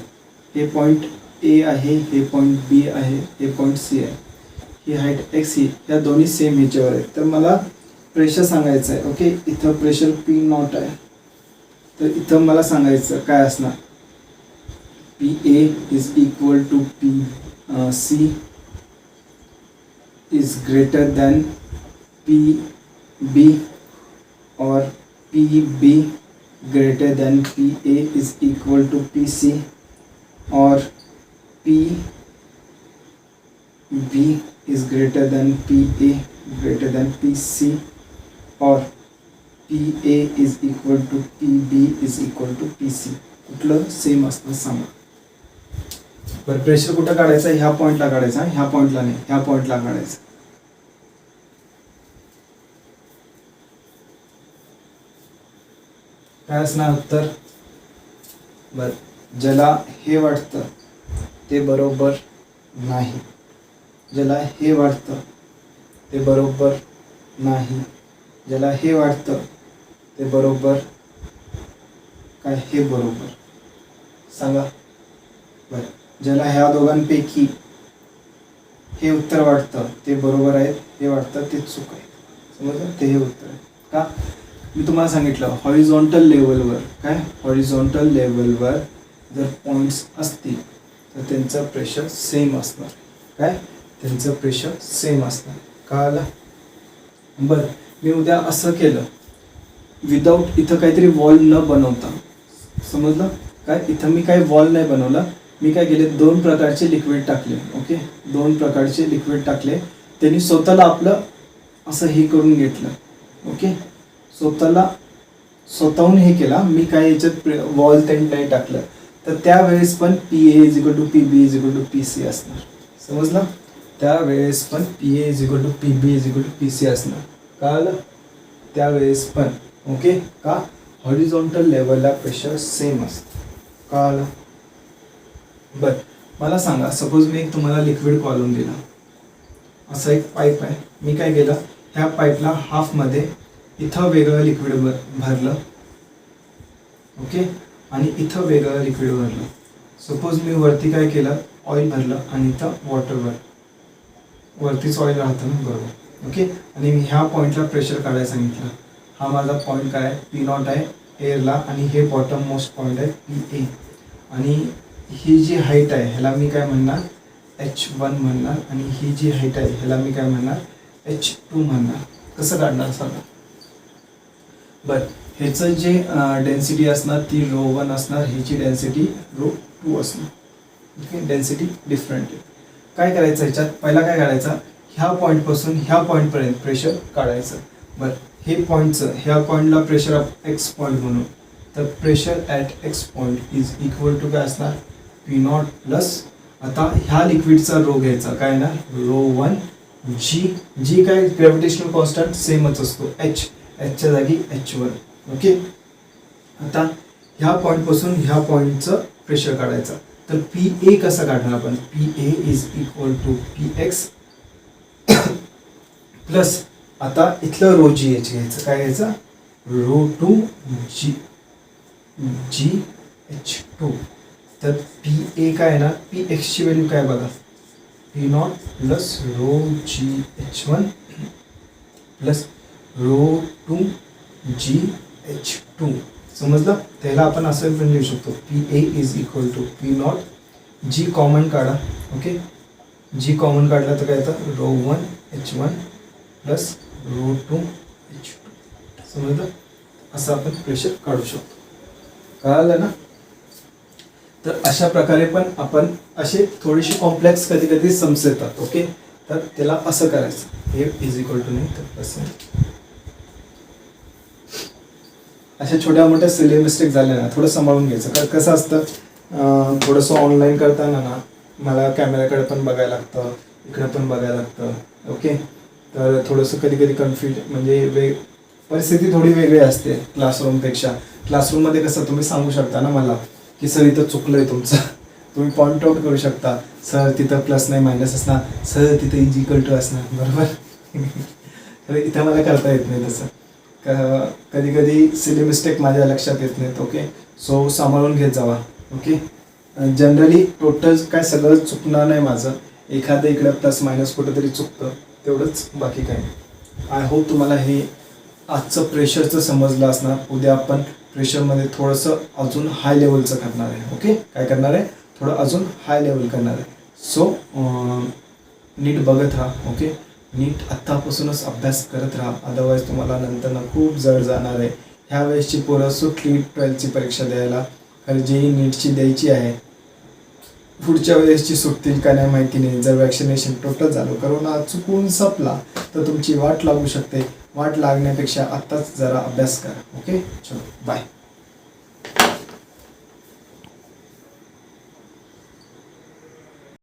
हे पॉईंट ए आहे, हे पॉईंट बी आहे, हे पॉईंट सी आहे, ही हाईट एक्स ही या दोन्ही सेम ह्याच्यावर आहे. तर मला प्रेशर सांगायचं आहे. ओके, इथं प्रेशर पी नॉट आहे, तर इथं मला सांगायचं काय असणार, P A is equal to P C is greater than PB or PB greater than PA is equal to PC or PB is greater than PA greater than PC or PA is equal to PB is equal to PC. कुठलं same असतं सांगा. बरं, pressure कुठं काढायचं, ह्या पॉईंटला काढायचा, ह्या पॉईंटला नाही, ह्या पॉईंटला काढायचं. काय असणार उत्तर. बर, ज्याला हे वाटतं ते बरोबर नाही, ज्याला हे वाटतं ते बरोबर नाही, ज्याला हे वाटतं ते बरोबर, काय हे बरोबर सांगा. बर, ज्याला ह्या दोघांपैकी हे उत्तर वाटतं ते बरोबर आहे, हे वाटतं ते चूक आहे, समजलं, ते हे उत्तर आहे. का, मी तुम्हाला सांगितलं हॉरिझॉन्टल लेवलवर, काय हॉरिझॉन्टल लेवलवर जर पॉईंट्स असतील तर त्यांचं प्रेशर सेम असणार, काय त्यांचं प्रेशर सेम असणार. कळलं. बरं, मी उद्या असं केलं विदाऊट इथं काहीतरी वॉल न बनवता, समजलं, काय इथं मी काही वॉल नाही बनवला, मी काय केले, दोन प्रकारचे लिक्विड टाकले. ओके, दोन प्रकारचे लिक्विड टाकले, त्यांनी स्वतःला आपलं असं हे करून घेतलं. ओके, स्वतःहून हे केला, मी काय याच्यात वॉल त्यांनी नाही टाकलं, तर त्यावेळेस पण P A is equal to P B is equal to P C असणार, समजलं, त्यावेळेस पण P A is equal to P B is equal to P C असणार. कळलं, त्यावेळेस पण. ओके, का हॉरिझॉन्टल लेवलला प्रेशर सेम असतं. कळलं. बरं, मला सांगा, सपोज मी एक तुम्हाला लिक्विड कॉलम दिला, असा एक पाईप आहे, मी काय केलं, ह्या पाईपला हाफमध्ये इथं वेगळं लिक्विड भरलं, ओके, आणि इथं वेगळं लिक्विड भरलं. सपोज मी वरती काय केलं, ऑइल भरलं आणि इथं वॉटर भरलं, वरतीच ऑइल राहतं ना, बरोबर. ओके, आणि मी ह्या पॉईंटला प्रेशर काढायला सांगितलं. हा माझा पॉईंट काय आहे, पी नॉट आहे एअरला, आणि हे बॉटम मोस्ट पॉईंट आहे पी ए, आणि ही जी हाईट आहे ह्याला मी काय म्हणणार, H1 म्हणणार, आणि ही जी हाईट आहे ह्याला मी काय म्हणणार, H2 म्हणणार. कसं काढणार सांगा. बरं, ह्याचं जे डेन्सिटी असणार ती ρ1 असणार, ह्याची डेन्सिटी ρ2 असणार. ओके, डेन्सिटी डिफरंट आहे. काय करायचं ह्याच्यात, पहिला काय करायचं, ह्या पॉईंटपासून ह्या पॉईंटपर्यंत प्रेशर काढायचं. बरं, हे पॉईंटचं, ह्या पॉईंटला प्रेशर ऑफ एक्स पॉईंट म्हणून, तर pressure at X point is equal to काय असणार, पी नॉट प्लस, आता ह्या लिक्विडचा रो घ्यायचा, काय ना ρ1 जी काय ग्रॅव्हिटेशनल कॉन्स्टंट सेमच असतो, एचच्या जागी H1. ओके, आता ह्या पॉईंटपासून ह्या पॉईंटचं प्रेशर काढायचं, तर पी ए कसं काढणार आपण, P A is equal to P X plus, आता इथलं रो जी एच घ्यायचं, काय घ्यायचं, ρ2 GH2, तर पी ए काय ना, पी एक्सची व्हॅल्यू काय बघा, P naught plus ρGH1 plus ρ2 GH2, समजलं. त्याला आपण असं पण लिहू शकतो, P A is equal to P naught, G common काढा. ओके, जी कॉमन काढला तर काय येतं, ρ1 H1 प्लस ρ2 H2, समजलं. असं आपण प्रेशर काढू शकतो. कळालं ना. तर अशा प्रकारे पण आपण असे थोडीशी कॉम्प्लेक्स कधी कधी सम्स येतात. ओके, तर त्याला असं करायचं, हे इज इक्वल टू नाही तर प्लस. अशा छोट्या मोठ्या सिली मिस्टेक झाल्या ना, थोडं सांभाळून घ्यायचं. कारण कसं असतं, थोडंसं ऑनलाईन करताना ना मला कॅमेऱ्याकडे पण बघायला लागतं, इकडे पण बघायला लागतं. ओके, तर थोडंसं कधी कधी कन्फ्युज, म्हणजे परिस्थिती थोडी वेगळी असते क्लासरूमपेक्षा. क्लासरूममध्ये कसं तुम्ही सांगू शकता ना मला की सर इथं चुकलं आहे तुमचं, तुम्ही पॉईंट आउट करू शकता, सर तिथं प्लस नाही मायनस असणार, सर तिथं इज इक्वल टू असणार, बरोबर. तर इथं मला करता येत नाही तसं, कधी कधी सिली मिस्टेक माझ्या लक्षात येत नाहीत. ओके, सो सांभाळून घेत जावा. ओके, जनरली टोटल काय सगळं चुकणार नाही माझं, एखादं इकडं प्लस मायनस कुठंतरी चुकतं, तेवढंच, बाकी काय नाही. आय होप तुम्हाला हे आजचं प्रेशरचं समजलं असणार. उद्या आपण प्रेशरमध्ये थोडंसं अजून हाय लेवलचं करणार आहे. ओके, काय करणार आहे, थोडं अजून हाय लेवल करणार आहे. सो नीट बघत राहा. ओके, नीट आत्तापासूनच अभ्यास करत राहा, अदरवाईज तुम्हाला नंतर खूप जड जाणार आहे. ह्या वेळेसची पोरं सुटली 12ची परीक्षा द्यायला, कारण जी नीटची द्यायची आहे. पुढच्या वेळेसची सुटतील का नाही माहिती नाही. जर वॅक्सिनेशन टोटल झालं, करोना चुकून संपला तर तुमची वाट लागू शकते. वाट लागण्यापेक्षा आत्ताच जरा अभ्यास करा. ओके, चलो बाय.